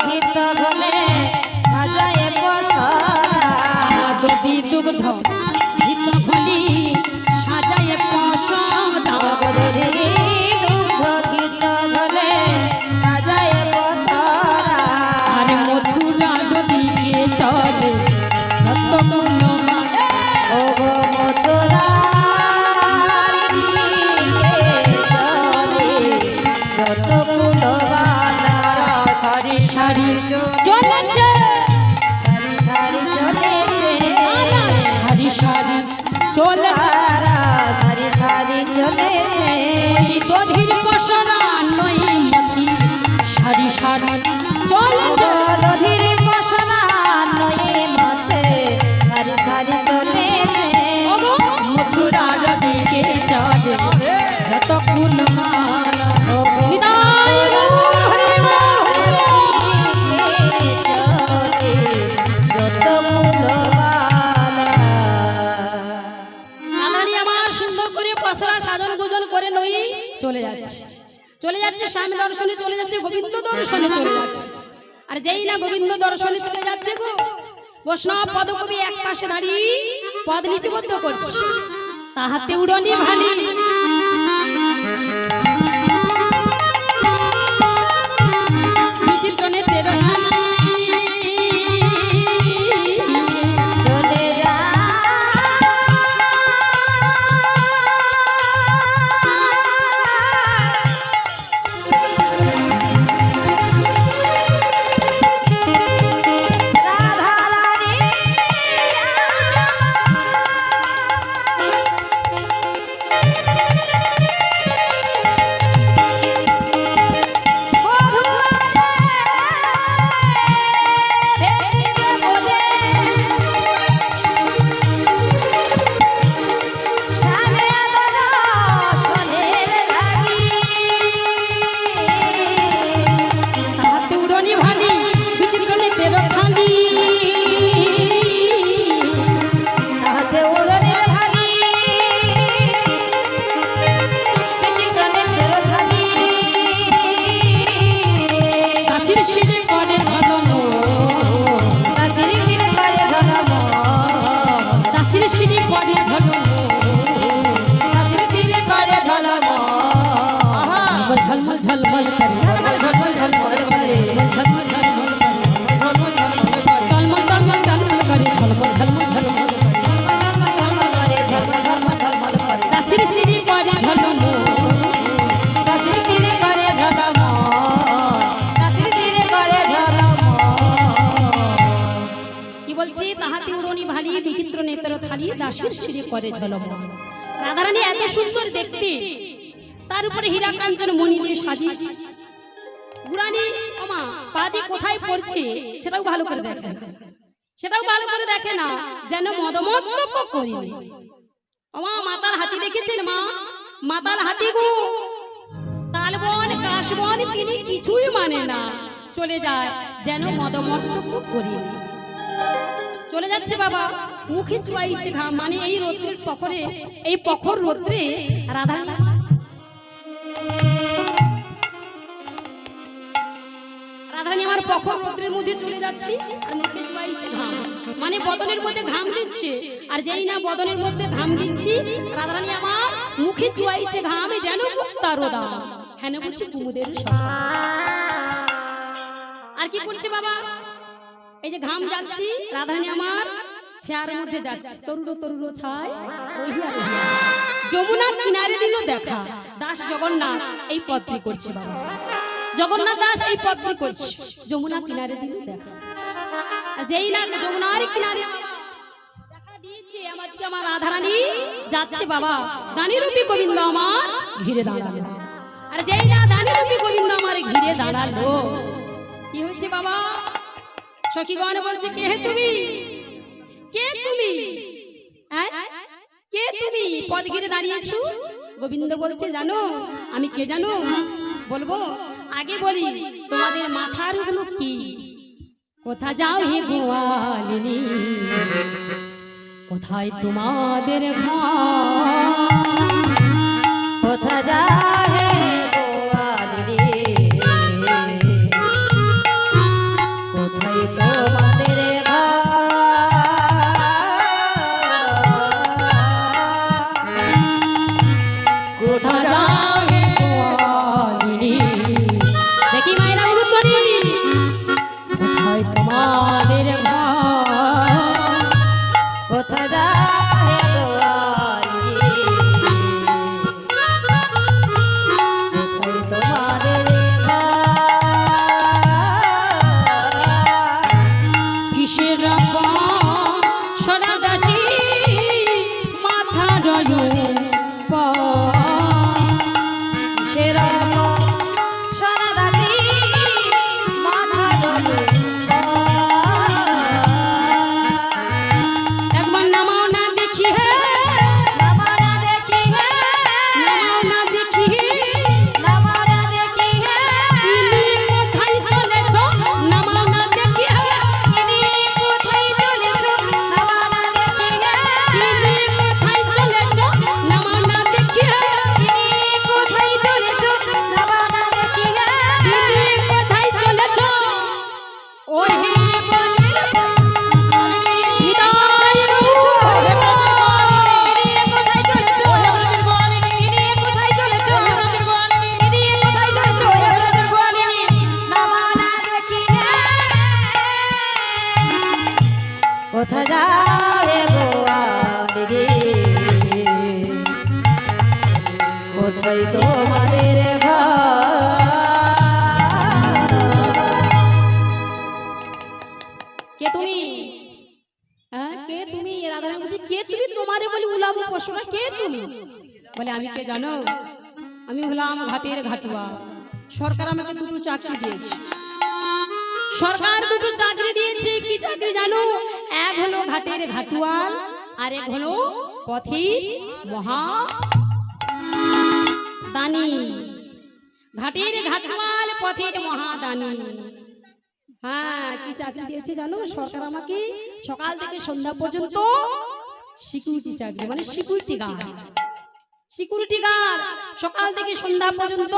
C: গীত বলে সাজায়ে পশরা,
A: দধি দুগ্ধ ঘিত ঘলি সাজায়ে পশরা,
C: গীত বলে সাজায়ে পশরা,
A: আর মথুরা নদীকে চলে যত মূল্যবান,
C: ওগো মথুরা যত ফুলবালা,
B: সারি
A: সারি চলেছে
C: সারি সারি চলেছে,
A: সারি সারি চলেছে,
C: সারি সারি চলেছে,
A: ওই দধির পশরা নই মথি সারি সারি চলেছে,
C: দধির পশরা নয়ে মতে সারি সারি চলেছে,
A: ওগো মথুরা নদীকে চলে যত ফুলমালা। নিতাই গৌর হরি বল।
C: যত ফুলবালা।
A: রাধারানী আমার সুন্দর করে পশরা সাজন গুজন করে নই চলে যাচ্ছে, চলে যাচ্ছে স্বামী দর্শনে, চলে যাচ্ছে গোবিন্দ দর্শনে চলে যাচ্ছে। আর যেই না গোবিন্দ দর্শনে চলে যাচ্ছে গো, বৈষ্ণব পদকবি এক পাশে দাঁড়িয়ে পদ লিপিবদ্ধ করছে, তাহাতে উড়নি ভালি বিচিত্র নেত্রের ভালি,
C: চলে যা রাধা রানী
A: তাহাতে উড়নি ভালি বিচিত্র নেত্রের ভালি,
C: তাহাতে উড়নে ভালি বিচিত্রনে তেল ধানি,
A: কাশির শিরে করে ধর্ম,
C: কাশির শিরে করে ধর্ম,
A: কাশির শিরে করে ধর্ম,
C: কাশির শিরে করে ধর্ম,
A: ঝলমল ঝলমল করে,
C: ঝলমল ঝলমল করে,
A: ঝলমল ঝলমল করে, টলমল টলমল টলমল করে, ঝলমল ঝলমল ঝলমল করে,
C: ঝলমল করে, ঝলমল ঝলমল ঝলমল করে,
A: কাশির শিরে করে ধর্ম,
C: কাশির শিরে করে ধর্ম, কাশির শিরে করে ধর্ম।
A: কি বলছি? তাহাতে উড়নি ভালি বিচিত্র নেত্র থালি দাসের শিরে করে ঝলম। রাধারানী এত সুন্দর দেখতে, তার উপরে হীরা কাঞ্চন মণি দিয়ে সাজিয়েছে। গুরানি ওমা পাজি কোথায় পড়ছে সেটাও ভালো করে দেখে না, সেটাও ভালো করে দেখে না, যেন মদমত্তক করিনি। ওমা মাতাল হাতি দেখেছেন মা? মাতাল হাতি গো, তালবন কাশবন তিনি কিছুই মানে না, চলে যায় যেন মদমত্তক করিনি। চলে যাচ্ছে বাবা, মুখে চুয়াইছে ঘাম, মানে এই রৌদ্রের পখরে, এই পখর রৌদ্রে রাধারানী রাধারানী আমার পখর রৌদ্রের মধ্যে চলে যাচ্ছি, আর মুখে চুয়াইছে ঘাম, মানে বদনের মধ্যে ঘাম দিচ্ছে। আর যেই না বদনের মধ্যে ঘাম দিচ্ছি, রাধারানী আমার মুখে চুয়াইছে ঘামে যেন মুক্তারোদা, হেন বুঝছি কুমুদের সকাল। আর কি করছে বাবা? এই যে ঘাম যাচ্ছি, রাধারানী আমার ছায়ার মধ্যে যাচ্ছে তরুণ তরুণ ছায় ওহিয়া ওহিয়া যমুনা কিনারে দিল দেখা দাস জগন্নাথ এই পথটি করছে বাবা জগন্নাথ দাস এই পথটি করছে যমুনা কিনারে দিল দেখা আর যেই না যমুনার কিনারে দেখা দিয়েছে আজকে আমার রাধারানী যাচ্ছে বাবা দানিরূপী গোবিন্দ আমার ঘিরে দাঁড়ালো আর যেই না দানিরূপী গোবিন্দ আমার ঘিরে দাঁড়ালো কি হয়েছে বাবা সখীগণ বলছে কে হে তুমি কে তুমি কে তুমি পদ ঘিরে দাঁড়িয়েছো গোবিন্দ বলছে জানো আমি কে জানো বলবো আগে বলি তোমাদের মাথার গুলো কি কোথা যাও হে গোয়ালিনী কোথায় তোমাদের ঘর
C: কোথা যাবে গোয়ালিনী কোথায় তোমাদের
A: কোথা যাবে গোয়ালিনী দেখি মায়েরা উত্তরি কোথায় তোমাদের ঘর
C: কোথা যাবে গোয়ালিনী কোথায় তোমাদের
A: কিসের সদাদাসী মাথা রয়
C: সেরকম সনাদাসী মাথা
A: একবার নামাও না দেখি হে
C: নামানা দেখি হে
A: নামাও না দেখি
C: নামানা দেখি হে
A: তুমি কোথায় চলেছ নামাও না দেখি হে
C: তিনি কোথায় চলেছ নামানা দেখি হে
A: তুমি কোথায় চলেছ নামাও না দেখি হে
C: তিনি কোথায় চলেছ নামানা দেখি হে
A: তুমি কোথায় চলেছ ওই বলে হৃদয়
C: তিনি কোথায় চলেছ তিনি কোথায় চলেছ তিনি কোথায় চলেছ নামানা দেখি হে কোথা যাবে গোয়ালিনী কোথায় তোমাদের
A: কে তুমি কে তুমি রাধারানী বলছে কে তুমি তোমারে বলি উলাবো পশুরা কে তুমি বলে আমি কে জানো আমি হলাম ঘাটের ঘাটুয়া সরকার আমাকে দুটো চাকরি দিয়েছে সরকার দুটো চাকরি দিয়েছে কি চাকরি জানো এক হলো ঘাটের ঘাটুয়াল আর এক হলো পথির মহা দানি ঘাটের ঘাটুয়াল পথির মহাদানি হ্যাঁ কি চাকরি দিয়েছে জানো সরকার আমাকে সকাল থেকে সন্ধ্যা পর্যন্ত সিকিউরিটি চাকরি মানে সিকিউরিটি গার্ড সকাল থেকে সন্ধ্যা পর্যন্ত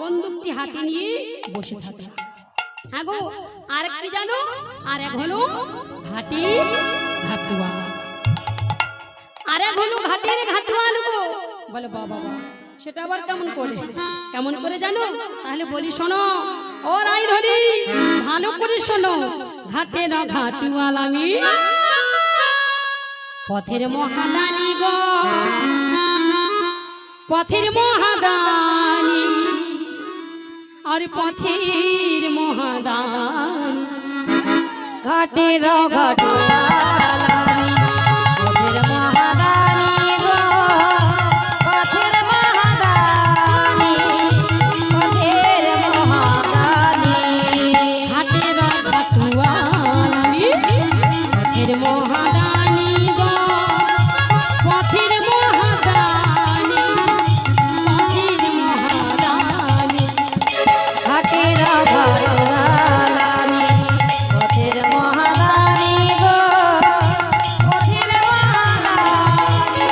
A: বন্দুকটি হাতে নিয়ে বসে থাকে হ্যাঁ গো আর কি জানো আর এক হলো ঘাটের ঘাটুয়া আর এক হলো ঘাটের ঘাটুয়াল গো বলে বাবা সেটা আবার কেমন করে জানো তাহলে বলি শোনো ও রাইধরি ভালো করে শোনো ঘাটের ঘাটুয়াল আমি পথের মহাদানি গো পথের মহাদানি আর পথের মহাদানি
C: ঘাটের ঘাটুয়ালানি পথের মহাদানি গো পথের মহাদানি পথের মহাদানি
A: ঘাটের ঘাটুয়াল আমি পথের মহাদানি গো পথের মহাদানি পথের মহাদানি
C: ঘাটের ঘাটুয়ালানি পথের মহাদানি গো পথের মহাদানি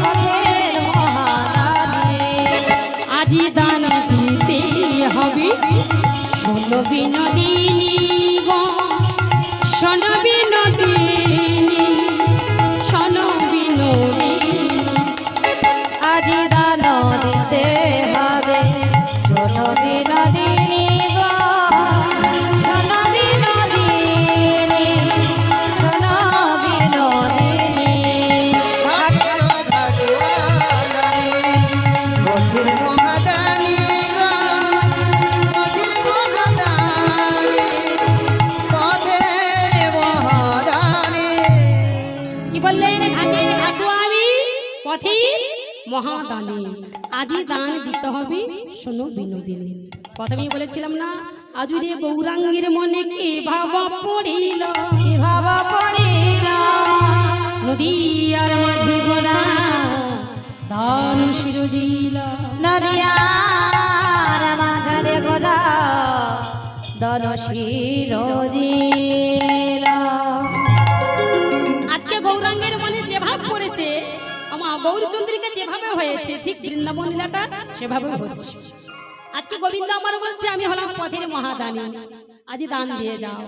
C: পথের মহাদানি
A: আজি দান দিতে হবে শোনো বিনোদিনী গো শোনো বিনোদিনী শোনো বিনোদিনী
C: আজি দান দিতে হবে শোনো বিনোদিনী গো শোনো বিনোদিনী শোনো
A: মহাদানী, আজই দান দিতে হবে। শোনো বিনোদিনী, প্রথমেই বলেছিলাম না, আজুরে গৌরাঙ্গের মনে কি ভাব পড়িল,
C: কি ভাব পড়িল,
A: নদী আর মাঝি গোড়া দান শিরজিল,
C: নদিয়ার মাঝারে গোলা দন শিরজিল।
A: আজকে গৌরাঙ্গের মনে যে ভাব পড়েছে, আমার গৌরচন্দ্রিকা যেভাবে হয়েছে, ঠিক বৃন্দাবন লীলাটা সেভাবে হচ্ছে। আজকে গোবিন্দ আমার বলছে, আমি হলাম পথের মহাদানী, আজই দান দিয়ে যাও,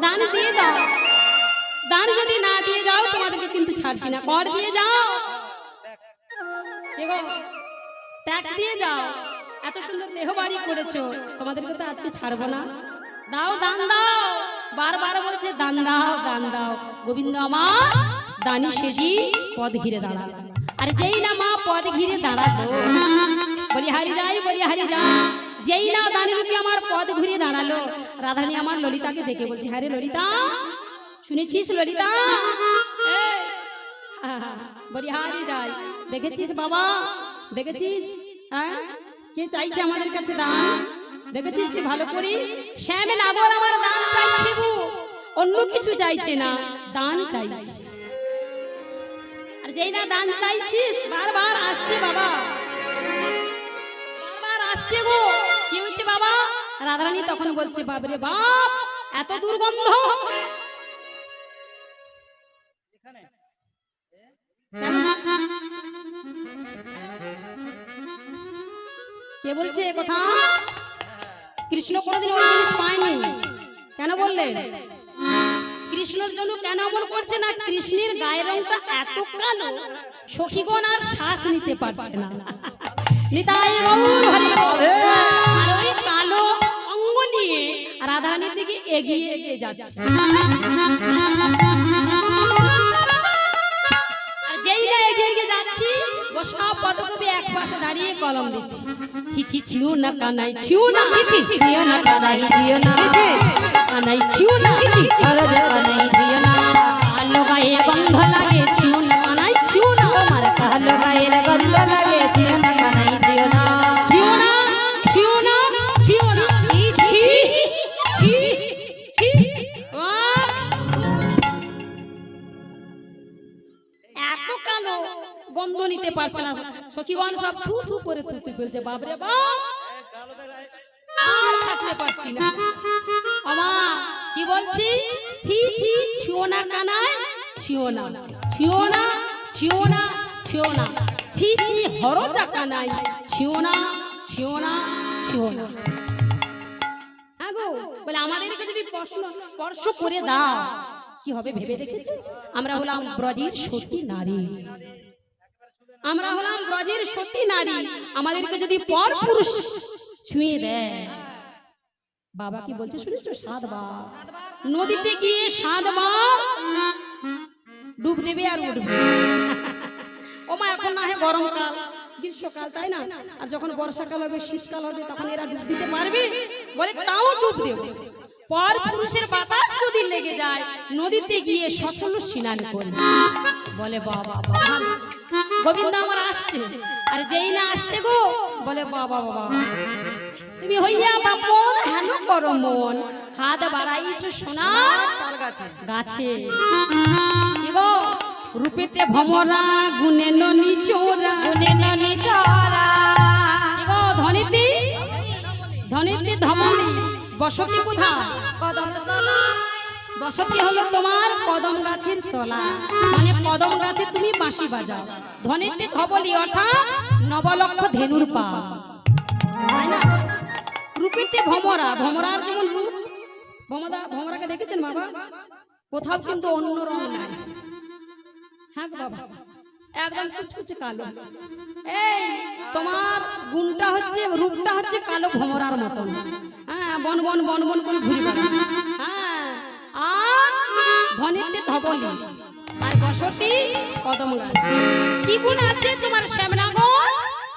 A: দান দিয়ে দাও। দান যদি না দিয়ে যাও তোমাদেরকে কিন্তু ছাড়ছি না, কর দিয়ে যাও, ট্যাক্স দিয়ে যাও। এত সুন্দর দেহ বাড়ি করেছো, তোমাদেরকে তো আজকে ছাড়বো না। দাও, দান দাও, বারবার বলছে দান দাও, দান দাও। গোবিন্দ আমার দানি সেজি পদ ঘিরে দাঁড়ালো। আর যেই না মা পদ ঘিরে দাঁড়ালো, বলি হারি যাই, বলি হারি যাই, যেই না দানি রূপী আমার পদ ঘুরে দাঁড়ালো, রাধারানী আমার ললিতাকে ডেকে বলছে, হ্যাঁ রে ললিতা, শুনেছিস ললিতা? বলি হারি যাই, দেখেছিস বাবা, দেখেছিস? হ্যাঁ, কে চাইছে আমাদের কাছে দান? দেখেছিস তুই ভালো করি? শ্যামে নাগর আমার দান চাইছে গো, অন্য কিছু চাইছে না, দান চাইছে। আর যেই না দান চাইছিস, বারবার আসছে বাবা, বারবার আসছে গো। কি হচ্ছে বাবা? রাধারানী তখন বলছে, বাবরে বাপ, এত দুর্গন্ধ। কে বলছে এ কথা? কৃষ্ণ কোনোদিন ওই জিনিস পায়নি। কেন বললেন? কৃষ্ণর জন্য কেন এমন করছে না? কৃষ্ণের গায়ের রংটা এত কালো, সখীগণ আর শ্বাস নিতে পারছে না। নিতাই গৌর হরি বল। আর ওই কালো অঙ্গ নিয়ে রাধারানীর দিকে এগিয়ে এগিয়ে যাচ্ছে। আর যেই না এগিয়ে এগিয়ে যাচ্ছি, ও সব পদকবি এক পাশে দাঁড়িয়ে কলম দিচ্ছি। ছিছি ছিউ না কানাই, ছিউ না
C: ছিও না কানাই, ছিও না
A: কানাই, ছিউ না
C: হলদে কানাই, ছিও না
A: কালো গায়ে গন্ধ লাগে, ছিউ না কানাই, ছিউ না
C: তোমার কালো গায়ের গন্ধ লাগে, ছিও না কানাই, ছিও না
A: ছিউ না, ছিউ না, ছিউ না, ছি ছি ছি। এত কালো গন্ধ নিতে পারছে না, সখীগণ সব থু থু করে থুতু ফেলছে। বাবরে বাপ, আর থাকতে পারছি না। আমা কি বলছি? ছি ছি, ছিও না কানাই, ছিও না, ছিও না, ছিও না, ছিও না, ছি ছি হরজা কানাই, ছিও না, ছিও না, ছিও না। আগো বলে আমাদেরকে যদি স্পর্শ করে দাও কি হবে ভেবে দেখেছো? আমরা হলাম ব্রজের সতী নারী, আমরা হলাম ব্রজের সতী নারী। আমাদেরকে যদি পর পুরুষ ছুঁয়ে দেয়, বাবা কি বলছে শুনেছো? 7 বার নদীতে গিয়ে 7 বার ডুব দেবে আর উঠবে। ও মা, এখন না হয় গরমকাল, গ্রীষ্মকাল, তাই না? আর যখন বর্ষাকাল হবে, শীতকাল হবে, তখন এরা ডুব দিতে পারবে? বলে তাও ডুব দেবে। পর পুরুষের বাতাস যদি লেগে যায়, নদীতে গিয়ে সচল স্নান করবে। বলে বাবা বাবা, গোবিন্দ আমার আসছে। আর যেই না আসতে গো, বলে বাবা বাবা, তুমি হইয়া বামন হেন করো মন, হাত বাড়াইছ সোনা গাছে। কি গো রূপেতে ভমরা, গুণে ননি চোরা, গুণে ননি চোরা। কি গো ধনিতে ধনিতে ধমনি, বসতি কোথায়?
C: কদম তলা,
A: বসতি হলো তোমার কদম গাছের তলা। মানে কদম গাছে তুমি বাঁশি বাজাও। ধনিতে ধবলি অর্থাৎ নবলক্ষ ধেনুর পা, তাই না? রূপেতে ভমরা, ভমরার যেমন রূপ, ভমরাকে দেখেছেন বাবা? কোথাও কিন্তু অন্য রং নাই। হ্যাঁ বাবা, একদম কুচকুচে কালো। এই তোমার গুণটা হচ্ছে, রূপটা হচ্ছে কালো ভমরার মতন। হ্যাঁ, বন বন বন বন করে ঘুরে বেড়ায়। হ্যাঁ, আর ধনিতে ধবলি, আর বসতি কদম গাছ। কি গুণ আছে তোমার শ্যামনগর?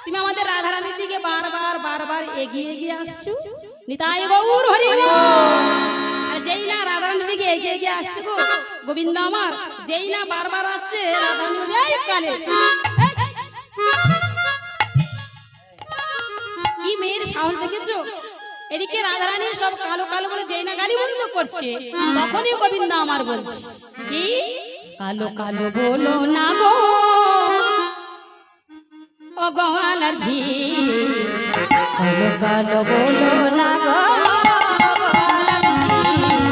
A: তুমি আমাদের রাধারানীর দিকে বারবার বারবার এগিয়ে এগিয়ে আসছো। নিতাই গৌর হরি বল। আর যেই না রাধারানীর দিকে এগিয়ে এগিয়ে আসছে গো গোবিন্দ আমার, যেই না বারবার আসছে রাধারানী, এই কালে এই কি মেয়ের সাহস দেখেছো? এদিকে রাধারানী সব কালো কালো বলে যেই না গাড়ি বন্ধ করছে, তখনই গোবিন্দ আমার বলছে কি কালো কালো বলো না গো ও গোয়ালার ঝি,
C: কালো কালো বলো না গো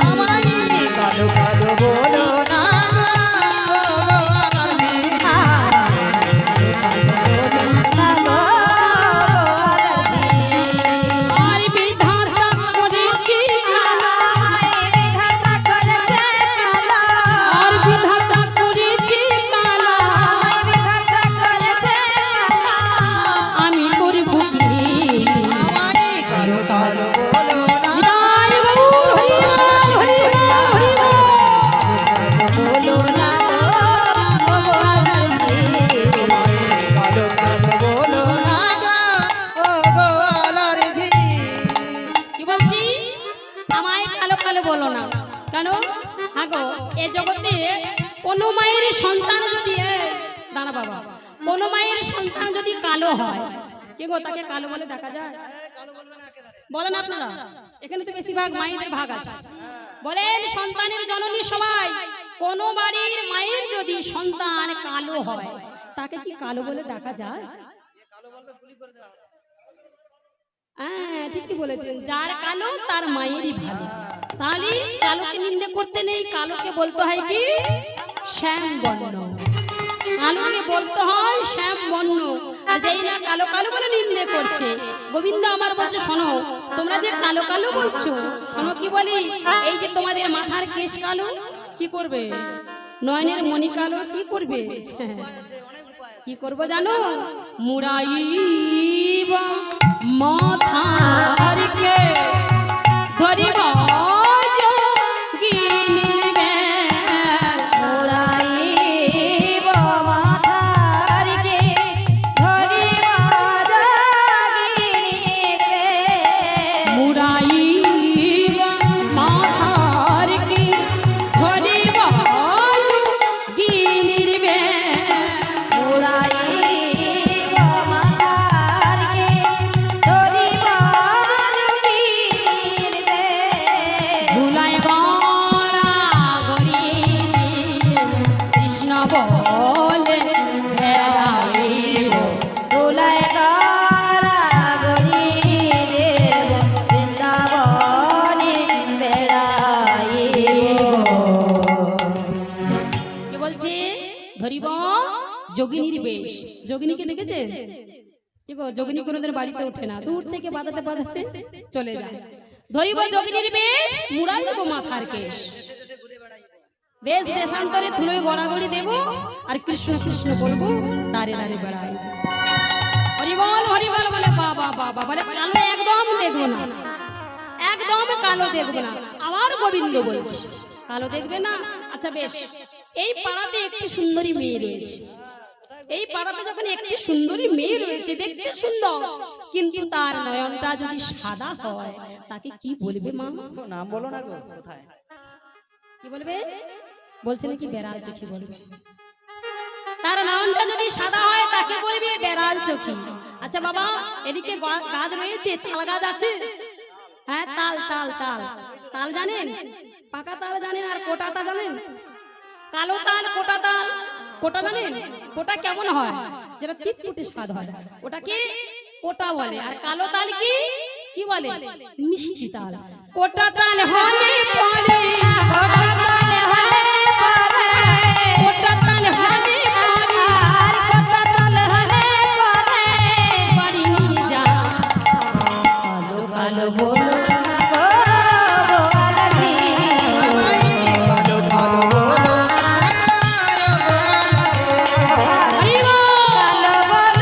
B: আমায় কালো কালো বলো না গো, আমার বিনা।
A: আর বিধাতা করেছি আর বিধাতা করেছি কালো, আমি করব কি
B: আমায় কালো কালো বলো না
A: বিদায় বাবু, হরি বল, হরি বল, হরি বল।
B: কালো কালো বলো না গো, ও গোয়ালার ঝি।
A: কি বলছি? আমায় কালো কালো বলো না কেন? আগো এ জগতে কোনো মায়ের সন্তান যদি দাঁড়া বাবা, কোনো মায়ের সন্তান যদি কালো হয়, কি গো তাকে কালো বলে ডাকা যায়? বলেন আপনারা, এখানে তো বেশিরভাগ মায়েদের ভাগ আছে। বলেন সন্তানের জননী সবাই, কোন বাড়ির মায়ের যদি সন্তান কালো হয়, তাকে কি কালো বলে ডাকা যায়? হ্যাঁ ঠিকই বলেছেন, যার কালো তার মায়েরই ভালো। তাহলে কালোকে নিন্দে করতে নেই, কালোকে বলতে হয় কি শ্যাম বর্ণ, কালোকে বলতে হয় শ্যাম বর্ণ। আর যেই না কালো কালো বলে নিন্দে করছে, গোবিন্দ আমার বলছে শোনো, তোমরা যে কালো কালো বলছো, শোনো কি বলি, এই যে তোমাদের মাথার কেশ কালো, কি করবে? নয়নের মণি কালো, কি করবে? কি করবো জানো? মুড়াইবা মাথার কে ধরিব যোগিনীর বেল, মুড়াইবা মাথার কে ধরিব যোগিনীর বেল, ভুলায় গলা গড়িয়ে কৃষ্ণ বলে বেড়াইব, কি বলছে? ধরিব যোগিনীর বেশ। যোগিনীকে দেখেছেন? কি গো যোগিনী কোনোদিন বাড়িতে ওঠে না, দূর থেকে বাজাতে বাজাতে চলে যায়। ধরিব যোগিনীর বেশ, মুড়াই দেব মাথার কেশ, দেশ দেশান্তরে ধুলোয় গড়াগড়ি দেব, আর কৃষ্ণ কৃষ্ণ বলবো, দাঁড়ে দাঁড়ে বেড়াই। হরিবল হরিবল বলে বাবা বাবা, বলে কালো একদম দেখবো না, একদম কালো দেখবো না। আবার গোবিন্দ বলছে কালো দেখবে না? আচ্ছা বেশ, এই পাড়াতে একটি সুন্দরী মেয়ে রয়েছে, এই পাড়াতে যখন একটি সুন্দরী মেয়ে রয়েছে, দেখতে সুন্দর, কিন্তু তার নয়নটা যদি সাদা হয়, তাকে কি বলবে মা?
B: নাম বলো না গো, কোথায়?
A: কি বলবে? বলছে নাকি বেড়াল চোখি বলবে। তার নয়নটা যদি সাদা হয়, তাকে বলবে বেড়াল চোখি। আচ্ছা বাবা, এদিকে গাছ রয়েছে, তাল গাছ আছে, হ্যাঁ তাল তাল তাল তাল জানেন? পাকা তাল জানেন আর কোটা তাল জানেন? কালো তাল কোটা তাল, কোটা জানেন? কোটা কেমন হয়? যেটা তিতকুটে স্বাদ হয়, ওটাকে কোটা বলে। আর কালো তাল কি কি বলে? মিষ্টি তাল। কোটা তাল হলে পরে, কোটা তাল হলে পরে, কোটা তাল হলে পরে, আর কোটা তাল হলে পরে, বাড়ি নিয়ে যা কালো কালো বলো না গো গোয়ালাজি,
B: কালো কালো বলো
A: হরি বল।
C: কালো বলো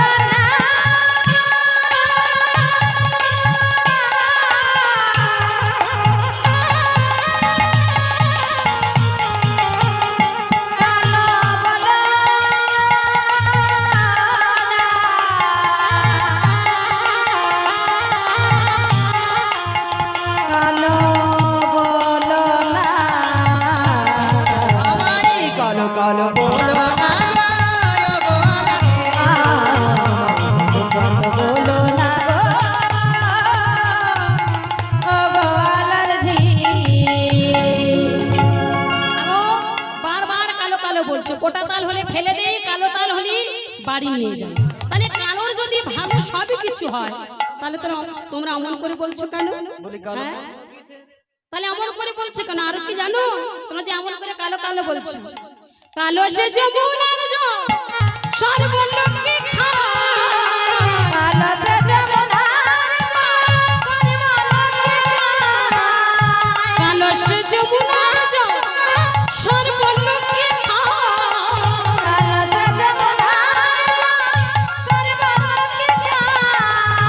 C: না
B: কালো কালো বলো না গো গোয়ালার ঝি।
A: চোপটা তাল হলে ফেলে দেই, কালো তাল হলে বাড়ি নিয়ে যাই। তাহলে কালোর যদি ভালো সবই কিছু হয়, তাহলে তোমরা অমন করে বলছো কেন? হ্যাঁ, তাহলে অমন করে বলছো কেন? আর কি জানো তোমরা যে এমন করে কালো কালো বলছো? কালো সে যমুনার জল সর্বলোকে খায়,
C: কালো সে যমুনার জল সর্বলোকে খায়,
A: কালো সে যমুনার জল সর্বলোকে খায়,
C: কালো সে যমুনার জল সর্বলোকে খায়,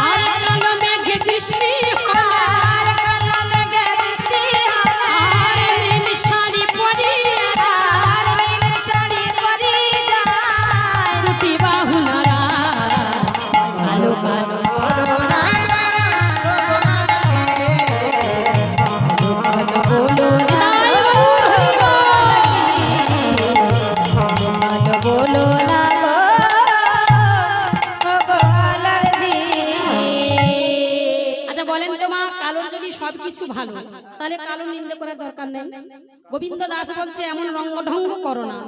A: আর কালো মেঘে বৃষ্টি হয়,
C: আর কালো মেঘে বৃষ্টি হয়,
A: আর নীল শাড়ি পরিয়ে
C: আর নীল শাড়ি পরি যায়,
A: দুটি বাহু নাড়ায়, কালো কালো
B: বলো না গো
C: বলো না বলো না গো গোলালজি।
A: আচ্ছা বলেন তো মা, কালোর যদি সবকিছু ভালো, তাহলে কালো নিন্দে করার দরকার নেই। গোবিন্দ দাস বলছে এমন রঙ্গঢঙ্গ করো না,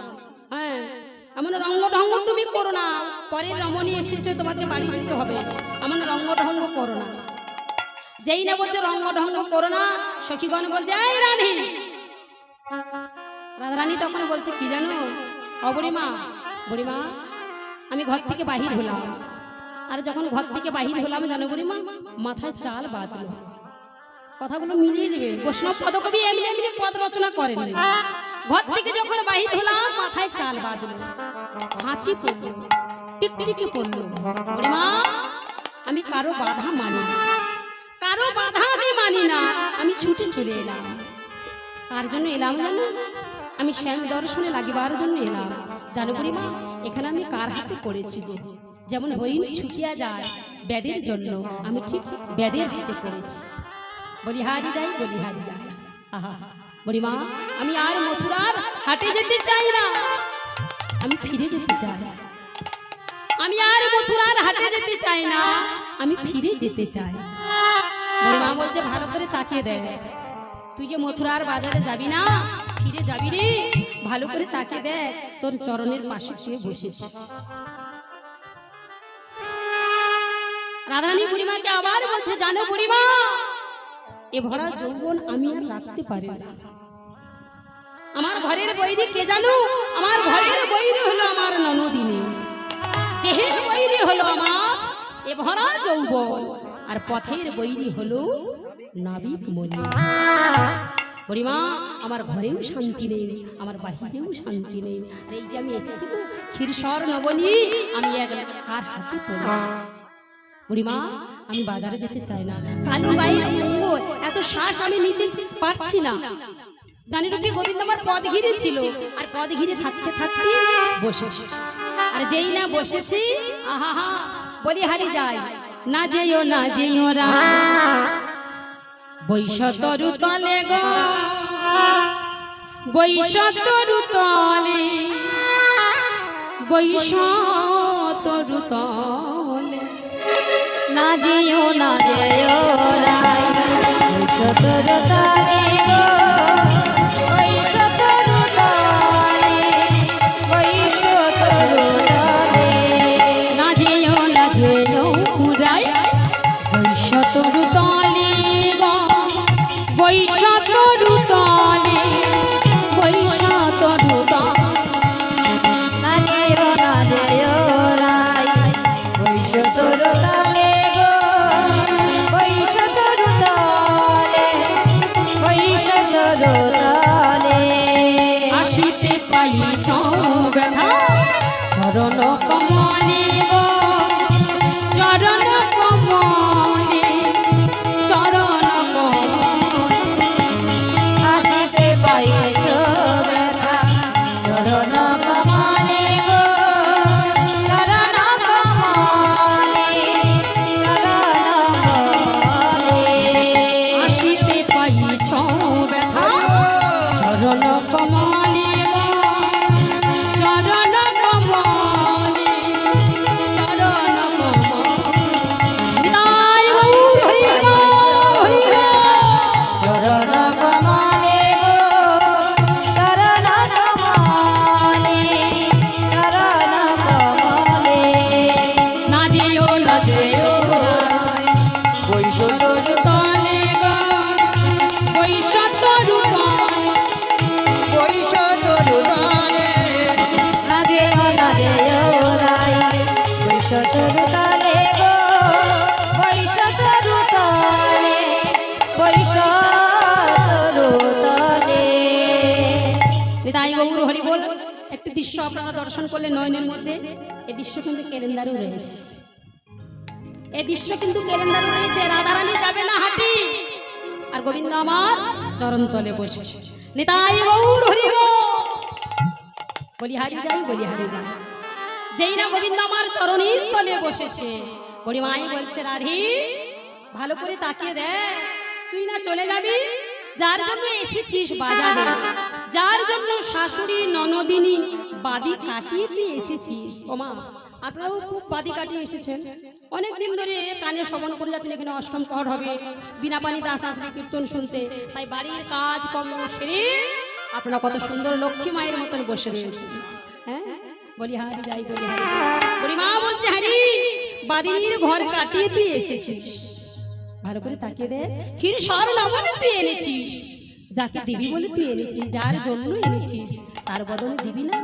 A: হ্যাঁ এমন রঙ্গঢঙ্গ তুমি করো না, পরের রমণী এসেছে তোমাকে বাড়ি যেতে হবে, এমন রঙ্গঢঙ্গ করো না। যেই না বলছে রঙ্গঢঙ্গ করো না, সখীগণ বলছে এই রানী, রাধারানী তখন বলছে কি জানো, বুড়িমা বুড়িমা আমি ঘর থেকে বাহির হলাম, আর যখন ঘর থেকে বাহির হলাম জানো বুড়িমা, মাথায় চাল বাজলো। কথাগুলো মিলিয়ে নেবেন, বৈষ্ণব পদকবি এমনি এমনি পদ রচনা করেন। ঘর থেকে যখন বাহির হলাম মাথায় চাল বাজলো, হাঁচি পড়লো, টিকটিকি পড়লো। বুড়িমা আমি কারো বাধা মানি না, কারো বাধা আমি মানি না, আমি ছুটে চলে এলাম। কার জন্য এলাম জানো? আমি শ্যাম দর্শনে লাগিবার জন্য এলাম। জানো বুড়িমা, এখানে আমি কার হাতে পড়েছি গো? যেমন হরিণ ছুটিয়া যায় ব্যাদের জন্য, আমি ঠিক ব্যাদের হাতে পড়েছি। বলিহারি যাই বলিহারি যাই। আহা বুড়িমা, আমি আর মথুরার হাটে যেতে চাই না, আমি ফিরে যেতে চাই। আমি আর মথুরার হাটে যেতে চাই না, আমি ফিরে যেতে চাই। বুড়িমা বলছে ভালো করে তাকিয়ে দেয়, তুই যে মথুরার বাজারে যাবি না, ফিরে যাবি রে, ভালো করে তাকিয়ে দেখ, তোর চরণের পাশে শুয়ে বসেছে। রাধারানী বুড়িমাকে আবার বলছে জানো বুড়িমা, এ ভরা যৌবন আমি আর রাখতে পারি না। আমার ঘরের বৈরী কে জানো? আমার ঘরের বৈরী হলো আমার ননদিনী, দেহের বৈরী হলো আমার এ ভরা যৌবন, আর পথের বৈরী হলো নাবিক মনি। বুড়িমা আমার ঘরেও শান্তি নেই, আমার বাহিরেও শান্তি নেই, আর এই যে আমি এসেছি ক্ষীরসর নবনী, আমি এক আর হাতে পড়েছি। বুড়িমা আমি বাজারে যেতে চাই না, কালু গায়ের অঙ্গ এত শ্বাস আমি নিতে পারছি না। জানি রূপী গোবিন্দ আমার পদ ঘিরে ছিল, আর পদ ঘিরে থাকতে থাকতে বসেছি, আর যেই না বসেছি আহা বলিহারি যাই, না যেও না যেও রা বৈশতরু তলে গো, বৈশতরু তলে, বৈশতরু তলে,
C: না যেও না যেও রাই বৈশতর তলে গো, বৈশতর তলে, বৈশতর তলে,
A: না যেও না যেও রাই বৈশতরু তলে গো, বৈশতরু তলে, বৈশতরু তলে,
C: না যেও না যেও রাই বৈশতর তলে গো, বৈশতর তলে, বৈশতর তলে,
A: আসিতে পাইছ ব্যথা চরণ কমলে গো, চরণ কমলে, চরণ কমলে,
C: আসিতে পাইছ ব্যথা চরণ কমলে গো, চরণ কমলে, চরণ কমলে,
A: আসিতে পাইছ ব্যথা চরণ কমলে গো, চরণ কমলে, চরণ কমলে। নিতাই গৌর হরি বল, হরি বল।
C: চরণ কমলে গো, চরণ কমলে,
B: তরু তলে
C: যেও না যেও নাই বৈশ তরু তলে গো বৈশ তরু তলে বৈশ তরু তলে।
A: নিতাই গৌর হরি বল। একটি দৃশ্য আপনারা দর্শন করলে নয়নের মধ্যে, এই দৃশ্য কিন্তু ক্যালেন্ডারও রয়েছে, এই দৃশ্য কিন্তু ক্যালেন্ডারও রয়েছে। রাধারানী যাবে না হাঁটি, আর গোবিন্দ আমার চরণ তলে বসেছে। নিতাই গৌর হরি বল। বলিহারি যাই, বলিহারি যাই, যেই না গোবিন্দ আমার চরণের তলে বসেছে, পরিমাই বলছে রাধি ভালো করে তাকিয়ে দেখ, তুই না চলে যাবি, যার জন্য এসেছিস বাজারে, যার জন্য শাশুড়ি ননদিনী বাদি কাটিয়ে তুই এসেছিস। ওমা আপনারাও খুব বাদি কাটিয়ে এসেছেন, অনেক দিন ধরে কানে শ্রবণ করে যাচ্ছেন, এখানে অষ্টম প্রহর হবে, বিনা পানি দাস আসবে কীর্তন শুনতে, তাই বাড়ির কাজ কর্ম সেরে আপনারা কত সুন্দর লক্ষ্মী মায়ের মতন বসে রয়েছে। হ্যাঁ বলি হারি যাই, বলি হারি বলি মা বলছে হারি বাদিনীর ঘর কাটিয়ে তুই এসেছিস, ভালো করে তাকিয়ে দে, ক্ষীর সর লবণে তুই এনেছিস, যাকে দিবি বলে তুই এনেছিস, যার জন্য এনেছিস তার বদলে দিবি না?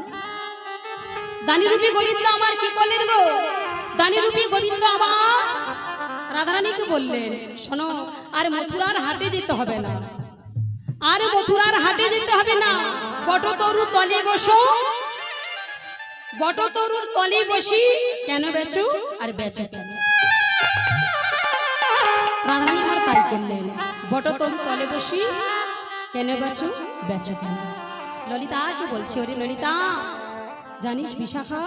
A: দানিরূপী গোবিন্দ আমার কি করলেন গো? দানিরূপী গোবিন্দ আমার রাধারানীকে বললেন, শোনো আর মথুরার হাটে যেতে হবে না, আর মথুরার হাটে যেতে হবে না, বটতরু তলে বসো, বটতরুর তলে বসি কেন বেচো আর বেচো কেন? রাধারানী আমার তাই করলেন, বটতরু তলে বসি কেন বেচো বেচো কেন? ললিতা কি বলছে, ওরে ললিতা জানিস বিশাখা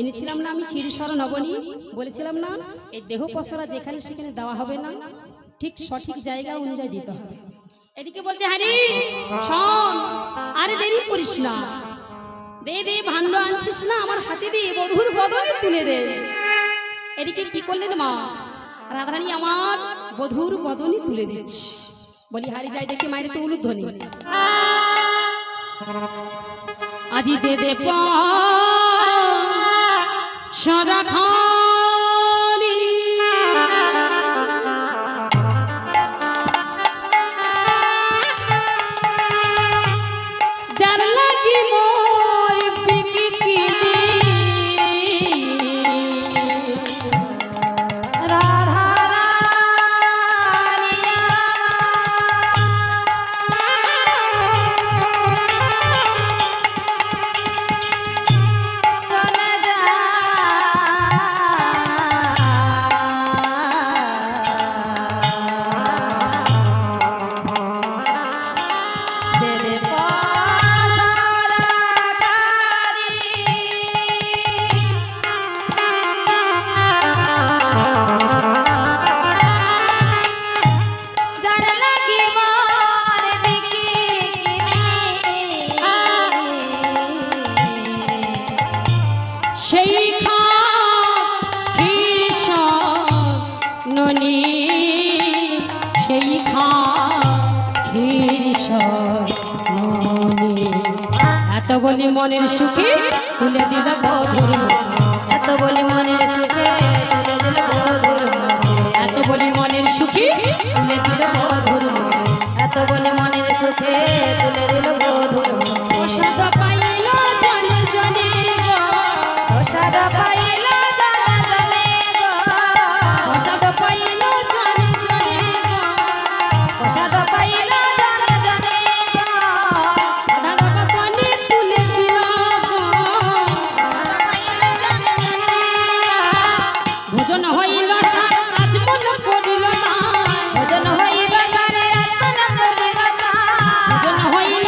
A: এনেছিলাম না আমি ক্ষীরসর নবনী, বলেছিলাম না এই দেহ পসরা যেখানে সেখানে দেওয়া হবে না, ঠিক সঠিক জায়গা অনুযায়ী দিতে হবে। এদিকে বলছে হ্যারি শোন, আরে দেরি করিস না, দে দে ভাণ্ড আনছিস না আমার হাতে দিয়ে বধুর বদনে তুলে দে। এদিকে কি করলেন মা রাধারানী আমার বধুর বদনে তুলে দিচ্ছে। বলি হারি যাই দেখি মায়ের একটু উলুধ্বনি, আজি দে দে সরাখানি যার লাগি মোর বিকিনি
C: রাধা রানী চলে যা দে দে যার লাগি মোর বিকিনি
A: সেই ননি সেই ক্ষীরসর ননি এত বলি মনের সুখে তুলে দিল বধুর মুখে,
C: এত বলি মনের সুখে তুলে দিল বধুর মুখে,
A: এত বলি মনের সুখে তুলে দিল বধুর মুখে,
C: এত বলি মনের সুখে তুলে দিল বধুর মুখে।
A: প্রসাদ পাইল জনে জনে গো,
C: প্রসাদ পাইল জনে জনে গো,
A: প্রসাদ পাইল জনে জনে গো,
C: প্রসাদ পাইল জনে জনে গো,
A: রাধার বদনে তুলে দিল গো,
C: প্রসাদ পাইল জনে জনে গো,
A: ভোজন হইল সার আজ মন পড়িল না,
C: ভোজন হইল সারে আত্মন করিল না,
A: ভোজন হইল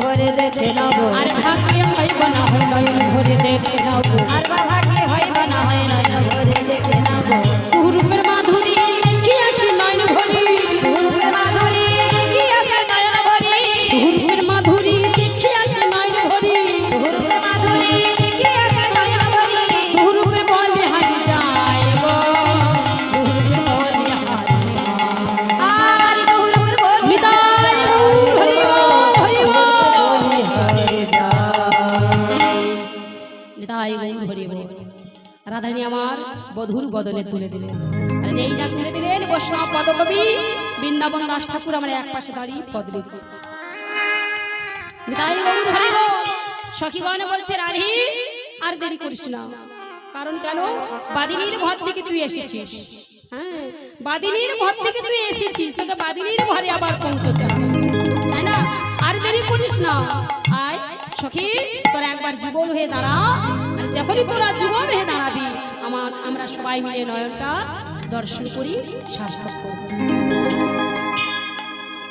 C: ভরে দেখে নাও গো
A: আর ভাগ্যে হইব না হয় নয়ন ভরে দেখে নাও গো
C: আর ভাগ্যে হইব না হয় নয়ন ভরে দেখে নাও গো
A: রূপের মাধুরী দেখি আসি নয়ন ভরি
C: রূপের মাধুরী দেখি আসে নয়ন ভরি
A: রূপের মাধুরী দেখি আসি নয়ন ভরি
C: রূপের মাধুরী দেখি আসে নয়ন ভরি
A: রূপের বলে হারি যায় গো রূপের বলে হারি যায়
C: আর রূপের বল
A: নিতাই গৌর হরি বল হরি বল
C: হরে যা
A: নিতাই গৌর হরি বল রাধারানী আমার বধুর বদনে তুলে দিলেন আর যেই না তুলে দিলেন বৈষ্ণব পদকবি বৃন্দাবন দাস ঠাকুর আমার এক পাশে দাঁড়িয়ে পদ লিখছে নিতাই গৌর হরি বল সখীগণ বলছে রাধি আর দেরি করিস না কারণ কেন বাদিনীর ঘর থেকে তুই এসেছিস হ্যাঁ বাদিনীর ঘর থেকে তুই এসেছিস তোকে বাদিনীর ঘরে আবার পৌঁছতে হবে তাই না আর দেরি করিস না আয় সখী তোরা একবার যুগল হয়ে দাঁড়া আর যখনই তোরা যুগল হয়ে দাঁড়াবি আমরা সবাই মিলে নয়নটা দর্শন করি সার্থক করব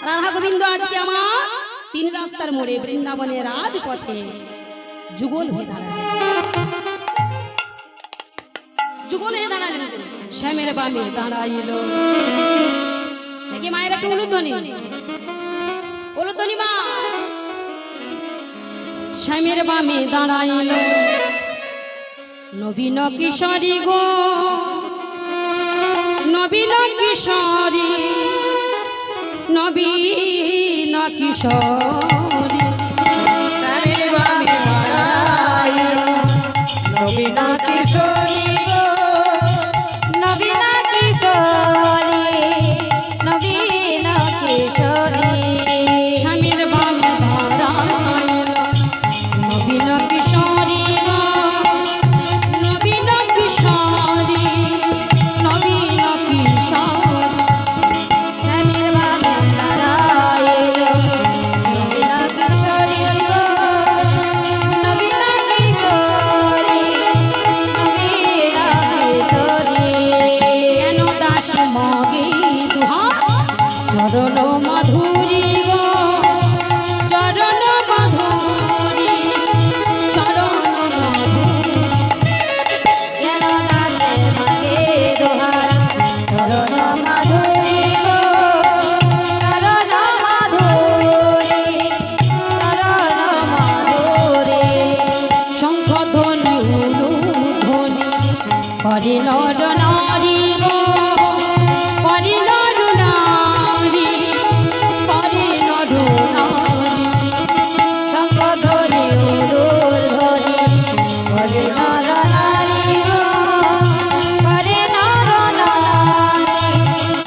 A: রাধা গোবিন্দ আজকে আমার তিন রাস্তার মোড়ে বৃন্দাবনের রাজপথে যুগল হয়ে দাঁড়াবে যুগল হয়ে দাঁড়ালেন শ্যামের বামে দাঁড়াইল দেখি মায়ের একটু উলুধ্বনি মা শ্যামের বামে দাঁড়াইল নবীন কিশোরী গো নবীন কিশোরী নবীন কিশোরী
B: স্বামীর বামে দাঁড়াইল নবীন কিশোরী গো
C: নবীন কিশোরী নবীন কিশোরী
A: স্বামীর বামে দাঁড়াইল নবীন কিশোরী গো নবীন কিশোরী নবীন কিশোরী
C: স্বামীর বামে দাঁড়াইল নবীন কিশোরী গো নবীন কিশোরী নবীন কিশোরী
A: কেন দাস মগে দুহা চরণ মাধুরী গো চরণ মাধুরী চরণ মাধুরী
C: কেন দাসে মাগে দোহার চরণ মাধুরী গো চরণ মাধুরী চরণ মাধুরী
A: শঙ্খ ধ্বনি ধ্বনি করে নর নারী গো